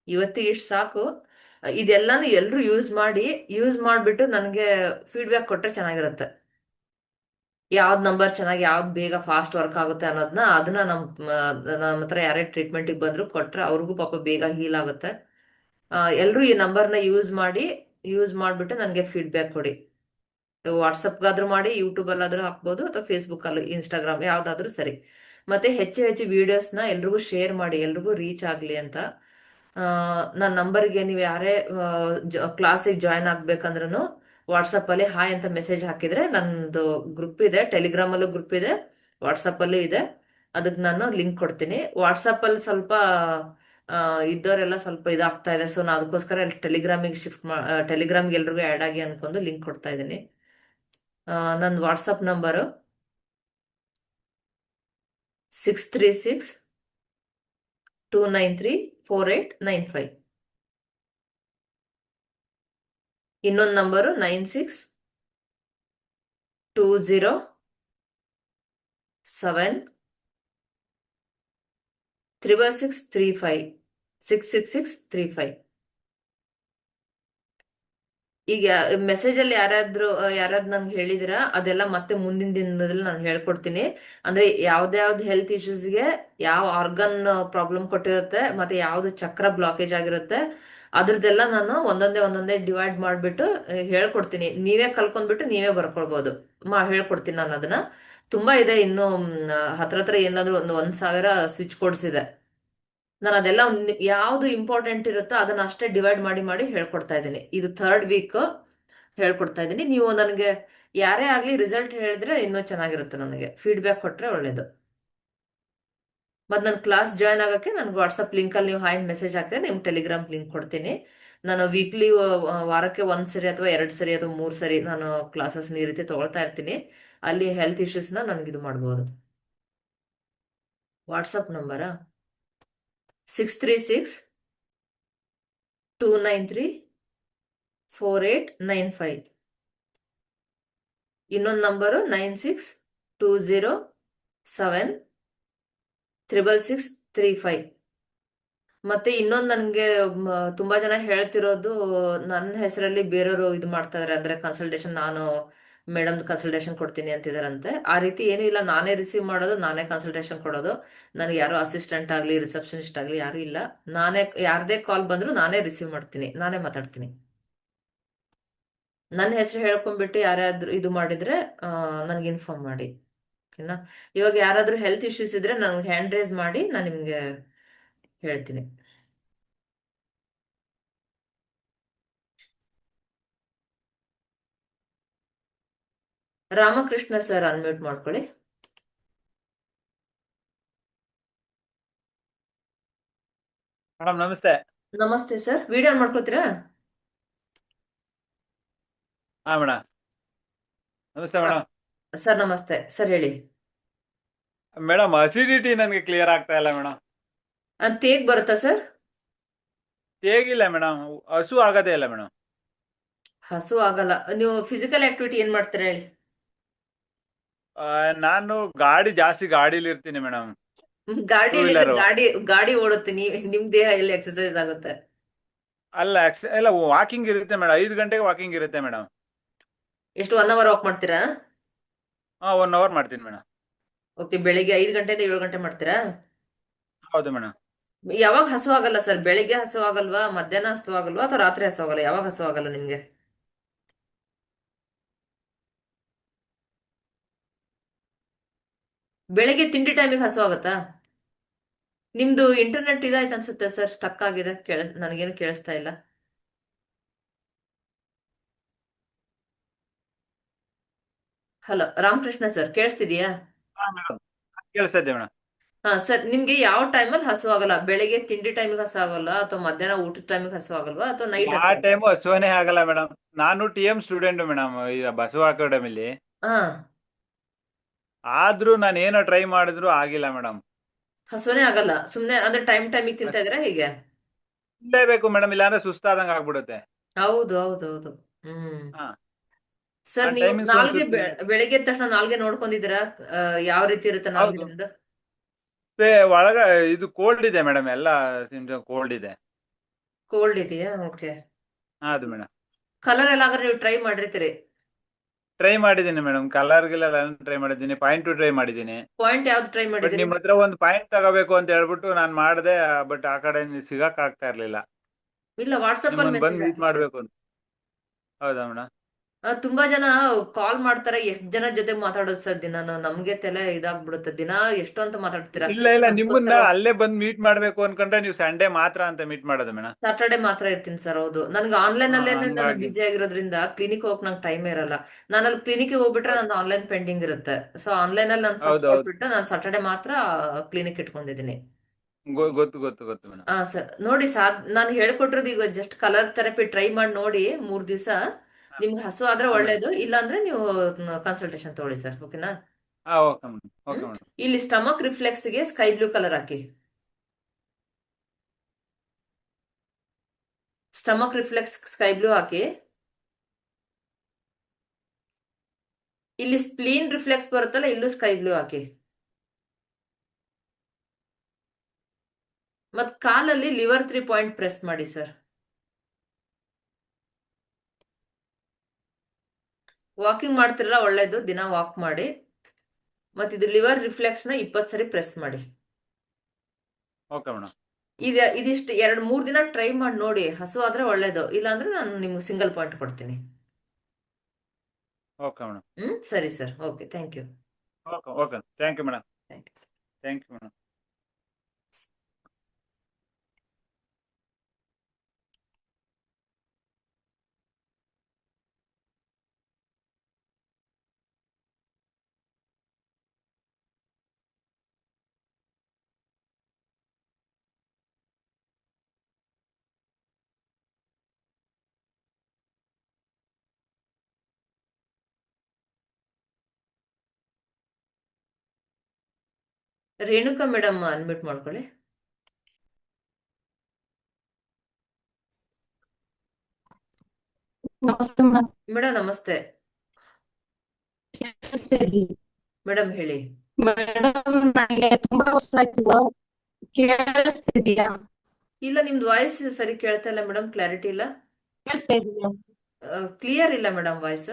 ಇವತ್ತಿಗೆ ಇಷ್ಟು ಸಾಕು. ಇದೆಲ್ಲಾನು ಎಲ್ರು ಯೂಸ್ ಮಾಡ್ಬಿಟ್ಟು ನನಗೆ ಫೀಡ್ಬ್ಯಾಕ್ ಕೊಟ್ರೆ ಚೆನ್ನಾಗಿರುತ್ತೆ. ಯಾವ್ದು ನಂಬರ್ ಚೆನ್ನಾಗಿ, ಯಾವ್ದು ಬೇಗ ಫಾಸ್ಟ್ ವರ್ಕ್ ಆಗುತ್ತೆ ಅನ್ನೋದನ್ನ, ಅದನ್ನ ನಮ್ಮ ಹತ್ರ ಯಾರೇ ಟ್ರೀಟ್ಮೆಂಟಿಗೆ ಬಂದ್ರು ಕೊಟ್ರೆ ಅವ್ರಿಗೂ ಪಾಪ ಬೇಗ ಹೀಲ್ ಆಗುತ್ತೆ. ಎಲ್ರು ಈ ನಂಬರ್ನ ಯೂಸ್ ಮಾಡ್ಬಿಟ್ಟು ನನಗೆ ಫೀಡ್ಬ್ಯಾಕ್ ಕೊಡಿ. ವಾಟ್ಸಪ್ಗಾದ್ರೂ ಮಾಡಿ, ಯೂಟ್ಯೂಬಲ್ಲಾದ್ರೂ ಹಾಕ್ಬೋದು, ಅಥವಾ ಫೇಸ್ಬುಕ್ಕಲ್ಲಿ, ಇನ್ಸ್ಟಾಗ್ರಾಮ್ ಯಾವ್ದಾದ್ರೂ ಸರಿ. ಮತ್ತೆ ಹೆಚ್ಚು ಹೆಚ್ಚು ವಿಡಿಯೋಸ್ನ ಎಲ್ರಿಗೂ ಶೇರ್ ಮಾಡಿ, ಎಲ್ರಿಗೂ ರೀಚ್ ಆಗಲಿ ಅಂತ. ನನ್ನ ನಂಬರ್ಗೆ ನೀವು ಯಾರೇ ಕ್ಲಾಸಿಗೆ ಜಾಯ್ನ್ ಆಗ್ಬೇಕಂದ್ರೂ ವಾಟ್ಸಪ್ಪಲ್ಲಿ ಹಾಯ್ ಅಂತ ಮೆಸೇಜ್ ಹಾಕಿದ್ರೆ, ನನ್ನದು ಗ್ರೂಪ್ ಇದೆ, ಟೆಲಿಗ್ರಾಮಲ್ಲೂ ಗ್ರೂಪ್ ಇದೆ, ವಾಟ್ಸಪ್ಪಲ್ಲೂ ಇದೆ. ಅದಕ್ಕೆ ನಾನು ಲಿಂಕ್ ಕೊಡ್ತೀನಿ. ವಾಟ್ಸಪ್ಪಲ್ಲಿ ಸ್ವಲ್ಪ ಇದ್ದವರೆಲ್ಲ ಸ್ವಲ್ಪ ಇದಾಗ್ತಾ ಇದೆ, ಸೊ ನಾನು ಅದಕ್ಕೋಸ್ಕರ ಟೆಲಿಗ್ರಾಮಿಗೆ ಟೆಲಿಗ್ರಾಮ್ಗೆ ಎಲ್ರಿಗೂ ಆ್ಯಡ್ ಆಗಿ ಅನ್ಕೊಂಡು ಲಿಂಕ್ ಕೊಡ್ತಾ ಇದ್ದೀನಿ. ನನ್ನ ವಾಟ್ಸಪ್ ನಂಬರು 636 293 4895. ಇನ್ನೊಂದು ನಂಬರು 9620763635. 66635. ಈಗ ಮೆಸೇಜ್ ಅಲ್ಲಿ ಯಾರಾದ್ ನಂಗೆ ಹೇಳಿದಿರಾ, ಅದೆಲ್ಲ ಮತ್ತೆ ಮುಂದಿನ ದಿನದಲ್ಲಿ ನಾನು ಹೇಳ್ಕೊಡ್ತೀನಿ. ಅಂದ್ರೆ ಯಾವ್ದಾವ್ದು ಹೆಲ್ತ್ ಇಶ್ಯೂಸ್ಗೆ ಯಾವ ಆರ್ಗನ್ ಪ್ರಾಬ್ಲಮ್ ಕೊಟ್ಟಿರುತ್ತೆ, ಮತ್ತೆ ಯಾವ್ದು ಚಕ್ರ ಬ್ಲಾಕೇಜ್ ಆಗಿರುತ್ತೆ, ಅದ್ರದ್ದೆಲ್ಲ ನಾನು ಒಂದೊಂದೇ ಡಿವೈಡ್ ಮಾಡ್ಬಿಟ್ಟು ಹೇಳ್ಕೊಡ್ತೀನಿ. ನೀವೇ ಕಲ್ಕೊಂಡ್ಬಿಟ್ಟು ನೀವೇ ಬರ್ಕೊಳ್ಬೋದು. ಹೇಳ್ಕೊಡ್ತೀನಿ ನಾನು ಅದನ್ನ. ತುಂಬಾ ಇದೆ ಇನ್ನು. ಹತ್ರ ಏನಾದ್ರು 1,000 ಸ್ವಿಚ್ ಕೋಡ್ಸ್ ಇದೆ. ನಾನು ಅದೆಲ್ಲ ಯಾವ್ದು ಇಂಪಾರ್ಟೆಂಟ್ ಇರುತ್ತೋ ಅದನ್ನ ಅಷ್ಟೇ ಡಿವೈಡ್ ಮಾಡಿ ಹೇಳ್ಕೊಡ್ತಾ ಇದ್ದೀನಿ. ಇದು 3rd ವೀಕ್ ಹೇಳ್ಕೊಡ್ತಾ ಇದ್ದೀನಿ. ನೀವು ನನಗೆ ಯಾರೇ ಆಗ್ಲಿ ರಿಸಲ್ಟ್ ಹೇಳಿದ್ರೆ ಇನ್ನೂ ಚೆನ್ನಾಗಿರುತ್ತೆ. ನನಗೆ ಫೀಡ್ಬ್ಯಾಕ್ ಕೊಟ್ರೆ ಒಳ್ಳೇದು. ಮತ್ತೆ ನನ್ನ ಕ್ಲಾಸ್ ಜಾಯ್ನ್ ಆಗಕ್ಕೆ ನನ್ಗೆ ವಾಟ್ಸಪ್ ಲಿಂಕಲ್ಲಿ ನೀವು ಹಾಯ್ ಮೆಸೇಜ್ ಹಾಕಿದ್ರೆ ನಿಮ್ಗೆ ಟೆಲಿಗ್ರಾಮ್ ಲಿಂಕ್ ಕೊಡ್ತೀನಿ. ನಾನು ವೀಕ್ಲಿ, ವಾರಕ್ಕೆ 1 ಸರಿ ಅಥವಾ 2 ಸರಿ ಅಥವಾ 3 ಸರಿ ನಾನು ಕ್ಲಾಸಸ್ ಈ ರೀತಿ ತಗೊಳ್ತಾ ಇರ್ತೀನಿ. ಅಲ್ಲಿ ಹೆಲ್ತ್ ಇಶ್ಯೂಸ್ನ ನನ್ಗಿದು ಮಾಡ್ಬೋದು. ವಾಟ್ಸಪ್ ನಂಬರಾ 636 293 4895. ಇನ್ನೊಂದು ನಂಬರು 9620763635. ಮತ್ತೆ ಇನ್ನೊಂದು ನನ್ಗೆ ತುಂಬಾ ಜನ ಹೇಳ್ತಿರೋದು, ನನ್ನ ಹೆಸರಲ್ಲಿ ಬೇರೆಯವರು ಇದು ಮಾಡ್ತಾ ಇದಾರೆ, ಅಂದ್ರೆ ಕನ್ಸಲ್ಟೇಷನ್ ನಾನು ಮೇಡಮ್ದು ಕನ್ಸಲ್ಟೇಷನ್ ಕೊಡ್ತೀನಿ ಅಂತಿದಾರಂತೆ. ಆ ರೀತಿ ಏನೂ ಇಲ್ಲ, ನಾನೇ ರಿಸೀವ್ ಮಾಡೋದು, ನಾನೇ ಕನ್ಸಲ್ಟೇಷನ್ ಕೊಡೋದು. ನನಗೆ ಯಾರೋ ಅಸಿಸ್ಟೆಂಟ್ ಆಗಲಿ ರಿಸೆಪ್ಷನಿಸ್ಟ್ ಆಗಲಿ ಯಾರೂ ಇಲ್ಲ. ನಾನೇ ಯಾರದೇ ಕಾಲ್ ಬಂದರೂ ನಾನೇ ರಿಸೀವ್ ಮಾಡ್ತೀನಿ, ನಾನೇ ಮಾತಾಡ್ತೀನಿ. ನನ್ನ ಹೆಸರು ಹೇಳ್ಕೊಂಡ್ಬಿಟ್ಟು ಯಾರಾದ್ರೂ ಇದು ಮಾಡಿದ್ರೆ ನನಗೆ ಇನ್ಫಾರ್ಮ್ ಮಾಡಿ, ಓಕೆನಾ? ಇವಾಗ ಯಾರಾದ್ರೂ ಹೆಲ್ತ್ ಇಶ್ಯೂಸ್ ಇದ್ರೆ ನನಗೆ ಹ್ಯಾಂಡ್ ರೈಸ್ ಮಾಡಿ, ನಾನು ನಿಮ್ಗೆ ಹೇಳ್ತೀನಿ. ರಾಮಕೃಷ್ಣ ಸರ್ ಅನ್ಮ್ಯೂಟ್ ಮಾಡ್ಕೊಳ್ಳಿ. ಮೇಡಮ್ ನಮಸ್ತೆ. ನಮಸ್ತೆ ಸರ್, ವಿಡಿಯೋ ಆನ್ ಮಾಡ್ಕೊತೀರಾ? ಹಾ ಮೇಡಮ್, ನಮಸ್ತೆ ಮೇಡಮ್. ಸರ್ ನಮಸ್ತೆ ಸರ್, ಹೇಳಿ. ಮೇಡಮ್ ಅಸಿಡಿಟಿ ನನಗೆ ಕ್ಲಿಯರ್ ಆಗ್ತಾ ಇಲ್ಲ ಮೇಡಮ್. ತೇಗ್ ಬರುತ್ತಾ ಸರ್? ಹೇಗಿಲ್ಲ ಮೇಡಮ್, ಹಸು ಆಗದೇ ಇಲ್ಲ ಮೇಡಮ್. ಹಸು ಆಗಲ್ಲ. ನೀವು ಫಿಸಿಕಲ್ ಆಕ್ಟಿವಿಟಿ ಏನ್ ಮಾಡ್ತೀರಾ ಹೇಳಿ? ನಾನು ಜಾಸ್ತಿ ಗಾಡೀಲಿ ಇರ್ತೀನಿ ಮೇಡಮ್. ಟೂ ಗಾಡಿಯಲ್ಲಿ ವೀಲರು. ಗಾಡಿ ಗಾಡಿ ಓಡುತ್ತೆ, ನಿಮ್ ದೇಹ ಎಲ್ಲಿ ಎಕ್ಸರ್ಸೈಸ್ ಆಗುತ್ತೆ? ಎಲ್ಲ ವಾಕಿಂಗ್ ಇರುತ್ತೆ ಮೇಡಮ್, 5 ಗಂಟೆಗೆ ವಾಕಿಂಗ್ ಇರುತ್ತೆ ಮೇಡಮ್. ಎಷ್ಟು 1 ಅವರ್ ವಾಕ್ ಮಾಡ್ತೀರಾ? ಹಾ, 1 ಅವರ್ ಮಾಡ್ತೀನಿ ಮೇಡಮ್. ಓಕೆ, ಬೆಳಿಗ್ಗೆ 5 ಗಂಟೆಯಿಂದ 7 ಗಂಟೆ ಮಾಡ್ತೀರಾ? ಹೌದು ಮೇಡಮ್. ಯಾವಾಗ ಹಸು ಆಗಲ್ಲ ಸರ್? ಬೆಳಿಗ್ಗೆ ಹಸು ಆಗಲ್ವಾ, ಮಧ್ಯಾಹ್ನ ಹಸು ಆಗಲ್ವಾ, ಅಥವಾ ರಾತ್ರಿ ಹಸು ಆಗಲ್ಲ? ಯಾವಾಗ ಹಸು ಆಗಲ್ಲ ನಿಮ್ಗೆ? ಬೆಳಿಗ್ಗೆ ತಿಂಡಿ ಟೈಮಿಗೆ ಹಸು ಆಗುತ್ತಾ? ನಿಮ್ದು ಇಂಟರ್ನೆಟ್ ಇದಾಯ್ತು ಅನ್ಸುತ್ತೆ ಸರ್, ಸ್ಟಕ್ ಆಗಿದೆ, ನನಗೇನು ಕೇಳಿಸ್ತಾ ಇಲ್ಲ. ಹಲೋ ರಾಮಕೃಷ್ಣ ಸರ್, ಕೇಳಿಸ್ತಿದ್ಯಾ? ಹಾ ಮೇಡಮ್, ಕೇಳಿಸ್ತಾ ಇದೆ ಮೇಡಮ್. ಹಾ ಸರ್, ನಿಮ್ಗೆ ಯಾವ ಟೈಮಲ್ಲಿ ಹಸು ಆಗಲ್ಲ? ಬೆಳಿಗ್ಗೆ ತಿಂಡಿ ಟೈಮಿಗೆ ಹಸು ಆಗಲ್ಲ, ಅಥವಾ ಮಧ್ಯಾಹ್ನ ಊಟದ ಟೈಮಿಗೆ ಹಸು ಆಗಲ್ವಾ, ಅಥವಾ ನೈಟ್ ಯಾವ ಹಸು ಆಗಲ್ಲ? ಟೈಮು ಹಸುವನೇ ಆಗಲ್ಲ ಮೇಡಮ್. ನಾನು TM ಸ್ಟೂಡೆಂಟ್ ಮೇಡಮ್, ಈಗ ಬಸವ ಅಕಾಡೆಮಿಲಿ. ಹಾ, ಆದ್ರೂ ನಾನು ಏನೋ ಟ್ರೈ ಮಾಡಿದ್ರು ಆಗಿಲ್ಲ ಮೇಡಮ್. ಹಸುನೇ ಆಗಲ್ಲ. ಸುಮ್ನೆ ಅಂದ್ರೆ ಟೈಮಿಗೆ ತಿಂತಾ ಇದ್ರೆ ಹೀಗೆ? ತಿನ್ಲೇಬೇಕು ಮೇಡಮ್, ಇಲ್ಲಾಂದ್ರೆ ಸುಸ್ತಾದಂಗೆ ಆಗ್ಬಿಡುತ್ತೆ. ಹೌದು ಹೌದು ಹೌದು. ಹ್ಮ್. ಹಾ, ಆ ಸರ್ ನೀವು ಟೈಮಿಂಗ್ಸ್ ನಾಲ್ಗೆ ಒಂದ್ಸತಿ. ಬೆಳಿಗ್ಗೆ ಎದ್ದ ತಕ್ಷಣ ನಾಲ್ಗೆ ನೋಡ್ಕೊಂಡಿದ್ದೀರಾ? ಯಾವ ರೀತಿ ಇರುತ್ತೆ ನಾಲ್ಗೆ ಹೌದು. ನಿಮ್ದು? ಒಳಗ ಇದು ಕೋಲ್ಡ್ ಇದೆ ಮೇಡಮ್, ಎಲ್ಲ ಸಿಂಪ್ಟಮ್ ಕೋಲ್ಡ್ ಇದೆ. ಕೋಲ್ಡ್ ಇದೆಯಾ? ಓಕೆ. ಹೌದು ಮೇಡಮ್. ಕಲರ್ ಎಲ್ಲ ಹಾಗಾದ್ರೆ ನೀವು ಟ್ರೈ ಮಾಡಿರ್ತೀರಿ? ಟ್ರೈ ಮಾಡಿದ್ದೀನಿ ಮೇಡಮ್, ಕಲರ್ಗೆಲ್ಲ ಟ್ರೈ ಮಾಡಿದ್ದೀನಿ, ಪಾಯಿಂಟ್ ಟ್ರೈ ಮಾಡಿದ್ದೀನಿ. ಪಾಯಿಂಟ್ ಯಾವ್ದು ಟ್ರೈ ಬಟ್ ಮಾಡಿದಿರಿ? ನಿಮ್ಮ ಹತ್ರ ಒಂದು ಪಾಯಿಂಟ್ ತಗೋಬೇಕು ಅಂತ ಹೇಳ್ಬಿಟ್ಟು ನಾನು ಮಾಡಿದೆ. ಬಟ್ ಆ ಕಡೆ ಸಿಗಕ್ ಆಗ್ತಾ ಇರ್ಲಿಲ್ಲ. ಇಲ್ಲ, ವಾಟ್ಸಪ್ ಅಲ್ಲಿ ನಿಮ್ಮನ್ನ ಬಂದು ಮೆಸೇಜ್ ಮೀಟ್ ಹಾಕಿ ಸರ್. ಮಾಡ್ಬೇಕು ಅಂತ. ಹೌದಾ ಮೇಡಮ್? ತುಂಬಾ ಜನ ಕಾಲ್ ಮಾಡ್ತಾರೆ, ಎಷ್ಟ್ ಜನ ಜೊತೆ ಮಾತಾಡೋದು ಸರ್ ದಿನಾನು? ನಮ್ಗೆ ತಲೆ ಇದಾಗ್ಬಿಡುತ್ತೆ, ದಿನ ಎಷ್ಟು ಅಂತ ಮಾತಾಡ್ತೀರಾ? ಇಲ್ಲ ಇಲ್ಲ, ನಿಮ್ಮನ್ನ ಅದಕ್ಕೋಸ್ಕರ ಅಲ್ಲೇ ಬಂದು ಮೀಟ್ ಮಾಡ್ಬೇಕು ಅನ್ಕೊಂಡ್ರೆ ನೀವು ಸಂಡೇ ಮಾತ್ರ ಅಂತ ಮೀಟ್ ಮಾಡೋದು ಮೇಡಮ್. ಸಾಟರ್ಡೆ ಮಾತ್ರ ಇರ್ತೀನಿ ಸರ್. ಹೌದು, ನನ್ಗೆ ಆನ್ಲೈನ್ ಹಾ, ಅಲ್ಲೇನೆ ನಾನು ಹಂಗಾಗಿ. ಬಿಸಿ ಆಗಿರೋದ್ರಿಂದ ಕ್ಲಿನಿಕ್ ಹೋಗಕ್ ನಂಗೆ ಟೈಮ್ ಇರಲ್ಲ. ನಾನು ಅಲ್ಲಿ ಕ್ಲಿನಿಕ್ ಹೋಗ್ಬಿಟ್ರೆ ಹೌದು ನಂದು ಆನ್ಲೈನ್ ಪೆಂಡಿಂಗ್ ಇರುತ್ತೆ. ಸೊ ಆನ್ಲೈನ್ ಅಲ್ಲಿ ನಾನು ಫಸ್ಟ್ ಹೌದು ಹೌದು. ಕೊಟ್ಬಿಟ್ಟು ನಾನು ಸಾಟರ್ಡೆ ಮಾತ್ರ ಕ್ಲಿನಿಕ್ ಇಟ್ಕೊಂಡಿದ್ದೀನಿ. ಗೊತ್ತು ಗೊತ್ತು ಗೊತ್ತು ಮೇಡಮ್. ಹಾ ಸರ್, ನೋಡಿ ನಾನು ಹೇಳ್ಕೊಟ್ಟಿರೋದು ಈಗ ಜಸ್ಟ್ ಕಲರ್ ಥೆರಪಿ ಟ್ರೈ ಮಾಡಿ ನೋಡಿ 3 ದಿವಸ. ನಿಮ್ಗೆ ಹಸು ಆದ್ರೆ ಹಾ ಮೇಡಮ್. ಒಳ್ಳೇದು, ಇಲ್ಲಾಂದ್ರೆ ನೀವು ಕನ್ಸಲ್ಟೇಷನ್ ತಗೊಳ್ಳಿ ಸರ್, ಓಕೆನಾ? ಹಾ, ಓಕೆ ಮೇಡಮ್, ಓಕೆ ಹ್ಮ್. ಮೇಡಮ್. ಇಲ್ಲಿ ಸ್ಟಮಕ್ ರಿಫ್ಲೆಕ್ಸ್ಗೆ ಸ್ಕೈ ಬ್ಲೂ ಕಲರ್ ಹಾಕಿ. ಸ್ಟಮಕ್ ರಿಫ್ಲೆಕ್ಸ್ ಸ್ಕೈ ಬ್ಲೂ ಹಾಕಿ. ಇಲ್ಲಿ ಸ್ಪ್ಲೀನ್ ರಿಫ್ಲೆಕ್ಸ್ ಬರುತ್ತಲ್ಲ, ಇಲ್ಲೂ ಸ್ಕೈ ಬ್ಲೂ ಹಾಕಿ. ಮತ್ ಕಾಲಲ್ಲಿ ಲಿವರ್ 3 ಪಾಯಿಂಟ್ ಪ್ರೆಸ್ ಮಾಡಿ ಸರ್. ವಾಕಿಂಗ್ ಮಾಡ್ತಿರಲ್ಲ, ಒಳ್ಳೇದು, ದಿನ ವಾಕ್ ಮಾಡಿ. ಮತ್ ಇದು ಲಿವರ್ ರಿಫ್ಲೆಕ್ಸ್ ನ 20 ಸರಿ ಪ್ರೆಸ್ ಮಾಡಿ. Okay madam. ಇದಿಷ್ಟು 2-3 ದಿನ ಟ್ರೈ ಮಾಡಿ ನೋಡಿ, ಹಸು ಆದ್ರೆ ಒಳ್ಳೇದು, ಇಲ್ಲಾಂದ್ರೆ ನಾನು ನಿಮ್ಗೆ ಸಿಂಗಲ್ ಪಾಯಿಂಟ್ ಕೊಡ್ತೀನಿ. Okay madam. ಸರಿ sir, okay, thank you. Okay okay, thank you madam. Thank you. Thank you madam. Renuka madam unmute ಮಾಡ್ಕೊಳ್ಳಿ. ನಮಸ್ತೆ ಮೇಡಮ್. ಮೇಡಮ್ ನಮಸ್ತೆ. ಕೇಳಿಸ್ತಿದ್ಯಾ? ಮೇಡಮ್ ಹೇಳಿ. ಮೇಡಮ್, ನನಗೆ ತುಂಬಾ ವರ್ಷ ಆಯ್ತು. ಕೇಳಿಸ್ತಿದ್ಯಾ? ಇಲ್ಲ, ನಿಮ್ದು ವಾಯ್ಸ್ ಸರಿ ಕೇಳ್ತಾ ಇಲ್ಲ ಮೇಡಮ್, ಕ್ಲಾರಿಟಿ ಇಲ್ಲ. ಕೇಳಿಸ್ತಾ ಇದೆಯಾ? ಕ್ಲಿಯರ್ ಇಲ್ಲ ಮೇಡಮ್ ವಾಯ್ಸ್.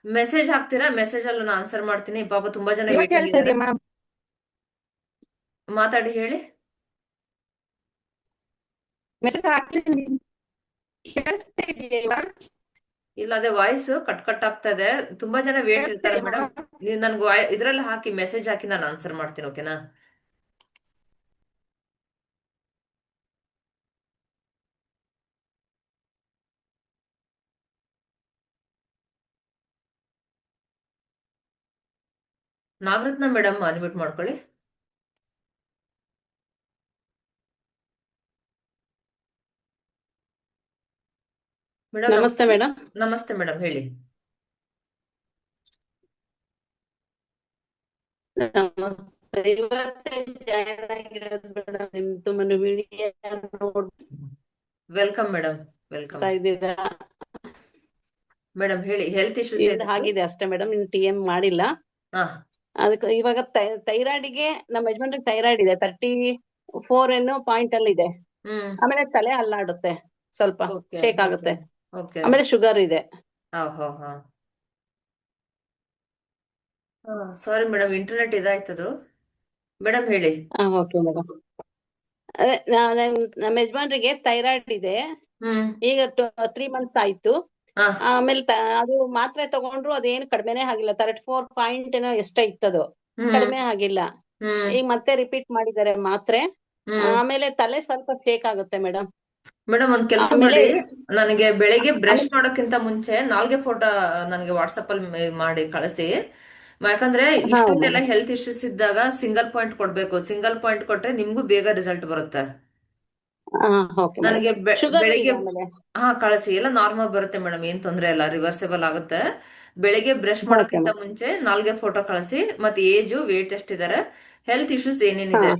ಮೆಸೇಜ್ ಹಾಕ್ತೀರಾ? ಮೆಸೇಜ್ ಅಲ್ಲಿ ನಾನು ಆನ್ಸರ್ ಮಾಡ್ತೀನಿ. ಪಾಪ ತುಂಬಾ ಜನ ಇವಾಗ ವೇಟಿಂಗ್ ಕೇಳಿಸ್ತಾ ಇದ್ದಾರೆ. ಇದೆಯಾ ಮ್ಯಾಮ್? ಮಾತಾಡಿ, ಹೇಳಿ. ಮೆಸೇಜ್ ಹಾಕಿದ್ದೀನಿ. ಕೇಳಿಸ್ತಾ ಇದೆಯಾ ಇವಾಗ? ಇಲ್ಲ, ಅದೇ ವಾಯ್ಸ್ ಕಟ್ ಕಟ್ ಆಗ್ತಾ ಇದೆ. ತುಂಬಾ ಜನ ವೇಟ್ ಕೇಳಿಸ್ತಾ ಇರ್ತಾರೆ ಇದೆಯಾ ಮೇಡಮ್. ಮ್ಯಾಮ್? ನೀವು ನನ್ಗೆ ಇದ್ರಲ್ಲಿ ಹಾಕಿ, ಮೆಸೇಜ್ ಹಾಕಿ, ನಾನು ಆನ್ಸರ್ ಮಾಡ್ತೀನಿ. ಓಕೆನಾ? ನಾಗರತ್ನ ಮೇಡಮ್, ಅನ್ಮ್ಯೂಟ್ ಮಾಡ್ಕೊಳ್ಳಿ. ಮೇಡಮ್ ನಮಸ್ತೆ ನಮಸ್ತೆ. ಮೇಡಮ್. ನಮಸ್ತೆ ಮೇಡಮ್, ಹೇಳಿ. ನಮಸ್ತೆ. ಇವತ್ತೇ ಜಾಯ್ನ್ ಆಗಿರೋದು ಮೇಡಮ್. ನಿಮ್ದು ವಿಡಿಯೋ ವೆಲ್ಕಮ್ ಮೇಡಮ್, ನೋಡ್ತಾ ವೆಲ್ಕಮ್. ಇದ್ದೀರಾ? ಮೇಡಮ್ ಹೇಳಿ, ಹೆಲ್ತ್ ಇಶ್ಯೂಸ್ ಇಂದ ಏನಿತ್ತು? ಆಗಿದೆ ಅಷ್ಟೇ ಮೇಡಮ್, ಇನ್ನು ಟಿ ಎಂ ಮಾಡಿಲ್ಲ. ಹಾ. ಅದಕ್ಕೆ ಇವಾಗ ಥೈರಾಯ್ಡ್ಗೆ ನಮ್ಮ ಯಜಮಾನ್ರಿಗೆ ಥೈರಾಯ್ಡ್ ಇದೆ, 34 ಏನೋ ಪಾಯಿಂಟ್ ಅಲ್ಲಿ ಇದೆ. ಹ್ಮ್. ಆಮೇಲೆ ತಲೆ ಅಲ್ಲಾಡುತ್ತೆ, ಸ್ವಲ್ಪ ಓಕೆ, ಶೇಕ್ ಓಕೆ, ಆಗುತ್ತೆ. ಓಕೆ. ಆಮೇಲೆ ಶುಗರ್ ಇದೆ. ಹಾ, ಹಾ, ಹಾ. ಸಾರಿ ಮೇಡಮ್, ಇಂಟರ್ನೆಟ್ ಇದಾಯ್ತದು. ಮೇಡಮ್ ಹೇಳಿ. Okay madam. ಅದೇ ನಮ್ಮ ಯಜಮಾನ್ರಿಗೆ ಥೈರಾಯ್ಡ್ ಇದೆ. ಹ್ಮ್. ಈಗ 3 ಮಂತ್ಸ್ ಆಯ್ತು. ಹಾ. ಆಮೇಲೆ ಅದು ಮಾತ್ರೆ ತಗೊಂಡ್ರು ಅದೇನು ಕಡಿಮೆನೇ ಆಗಿಲ್ಲ. 34 ಪಾಯಿಂಟ್ ಏನೋ ಎಷ್ಟ ಇತ್ತದು, ಹ್ಮ್. ಕಡಿಮೆ ಆಗಿಲ್ಲ. ಹ್ಮ್. ಈಗ ಮತ್ತೆ ರಿಪೀಟ್ ಮಾಡಿದ್ದಾರೆ ಮಾತ್ರೆ. ಹ್ಮ್. ಆಮೇಲೆ ತಲೆ ಸ್ವಲ್ಪ ಶೇಕ್ ಆಗುತ್ತೆ ಮೇಡಮ್. ಮೇಡಮ್, ಒಂದ್ ಕೆಲಸ ಆಮೇಲೆ ಮಾಡಿ. ನನಗೆ ಬೆಳಿಗ್ಗೆ ಬ್ರಷ್ ಆಮೇಲೆ ಮಾಡೋಕ್ಕಿಂತ ಮುಂಚೆ ನಾಲ್ಗೆ ಫೋಟೋ ನನಗೆ ವಾಟ್ಸಪ್ ಅಲ್ಲಿ ಮಾಡಿ ಕಳಿಸಿ. ಯಾಕಂದ್ರೆ ಹಾ ಇಷ್ಟೊಂದೆಲ್ಲ ಮೇಡಮ್. ಹೆಲ್ತ್ ಇಶ್ಯೂಸ್ ಇದ್ದಾಗ ಸಿಂಗಲ್ ಪಾಯಿಂಟ್ ಕೊಡ್ಬೇಕು. ಸಿಂಗಲ್ ಪಾಯಿಂಟ್ ಕೊಟ್ರೆ ನಿಮ್ಗೂ ಬೇಗ ರಿಸಲ್ಟ್ ಬರುತ್ತೆ. ಹಾ ಓಕೆ ಮೇಡಮ್. ನನಗೆ ಶುಗರು ಬೆಳಿಗ್ಗೆ ಇದೆ ಆಮೇಲೆ. ಹಾ, ಕಳಿಸಿ. ಎಲ್ಲ ನಾರ್ಮಲ್ ಬರುತ್ತೆ ಮೇಡಮ್, ಏನ್ ತೊಂದ್ರೆ ಇಲ್ಲ, ರಿವರ್ಸಬಲ್ ಆಗುತ್ತೆ. ಬೆಳಿಗ್ಗೆ ಬ್ರಷ್ ಓಕೆ ಮಾಡೋಕ್ಕಿಂತ ಮೇಡಮ್. ಮುಂಚೆ ನಾಲ್ಗೆ ಫೋಟೋ ಕಳಿಸಿ. ಮತ್ತೆ ಏಜು, ವೇಟ್ ಎಷ್ಟಿದ್ದಾರೆ, ಹೆಲ್ತ್ ಇಶ್ಯೂಸ್ ಹಾ ಏನೇನಿದೆ,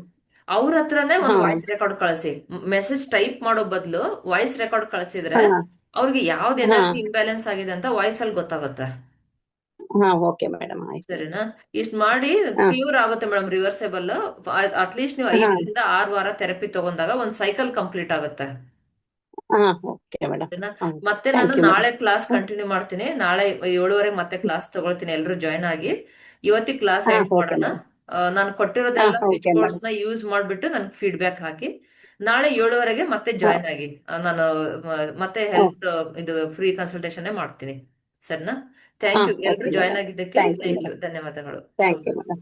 ಅವ್ರ ಹತ್ರನೇ ಹಾ ಒಂದು ವಾಯ್ಸ್ ರೆಕಾರ್ಡ್ ಕಳಿಸಿ. ಮೆಸೇಜ್ ಟೈಪ್ ಮಾಡೋ ಬದಲು ವಾಯ್ಸ್ ರೆಕಾರ್ಡ್ ಕಳಿಸಿದ್ರೆ ಹಾ ಅವ್ರಿಗೆ ಯಾವ್ದು ಹಾ ಎನರ್ಜಿ ಇಂಬ್ಯಾಲೆನ್ಸ್ ಆಗಿದೆ ಅಂತ ವಾಯ್ಸ್ ಅಲ್ಲಿ ಗೊತ್ತಾಗುತ್ತೆ. ಹಾ ಓಕೆ ಮೇಡಮ್, ಆಯ್ತು. ಸರಿನಾ? ಇಷ್ಟ್ ಮಾಡಿ ಹಾ ಕ್ಯೂರ್ ಆಗುತ್ತೆ ಮೇಡಮ್, ರಿವರ್ಸಬಲ್. ಅಟ್ಲೀಸ್ಟ್ ನೀವು ಹಾ 5 ರಿಂದ 6 ವಾರ ಥೆರಪಿ ತಗೊಂಡಾಗ ಒಂದ್ ಸೈಕಲ್ ಕಂಪ್ಲೀಟ್ ಆಗುತ್ತೆ. ಹಾ ಓಕೆ ಮೇಡಮ್. ಸರಿನಾ? ಹಾ ಮತ್ತೆ ನಾನು ಥ್ಯಾಂಕ್ ಯು ನಾಳೆ ಮೇಡಮ್. ಕ್ಲಾಸ್ ಕಂಟಿನ್ಯೂ ಮಾಡ್ತೀನಿ. ನಾಳೆ 7:30 ಮತ್ತೆ ಕ್ಲಾಸ್ ತಗೊಳ್ತೀನಿ. ಎಲ್ಲರೂ ಜಾಯ್ನ್ ಆಗಿ ಇವತ್ತಿಗೆ ಕ್ಲಾಸ್ ಹಾ ಎಂಡ್ ಓಕೆ ಮಾಡೋಣ. ಮೇಡಮ್. ನಾನು ಹಾ ಕೊಟ್ಟಿರೋದೆಲ್ಲ ಸ್ವಿಚ್ ಓಕೆ ಬೋರ್ಡ್ಸ್ ಮೇಡಮ್. ನ ಯೂಸ್ ಮಾಡ್ಬಿಟ್ಟು ನನ್ಗೆ ಫೀಡ್ಬ್ಯಾಕ್ ಹಾಕಿ. ನಾಳೆ 7:30ಗೆ ಮತ್ತೆ ಹಾ ಜಾಯ್ನ್ ಆಗಿ. ನಾನು ಮತ್ತೆ ಹೆಲ್ತ್ ಇದು ಫ್ರೀ ಕನ್ಸಲ್ಟೇಷನ್ ಮಾಡ್ತೀನಿ. ಸರಿನಾ? ಹಾ ಥ್ಯಾಂಕ್ ಯು. ಎಲ್ರು ಓಕೆ ಜಾಯ್ನ್ ಮೇಡಮ್. ಆಗಿದ್ದಕ್ಕೆ thank you thank you, madam. ಧನ್ಯವಾದಗಳು. ಥ್ಯಾಂಕ್ ಶುಭ ಯು ಮೇಡಮ್.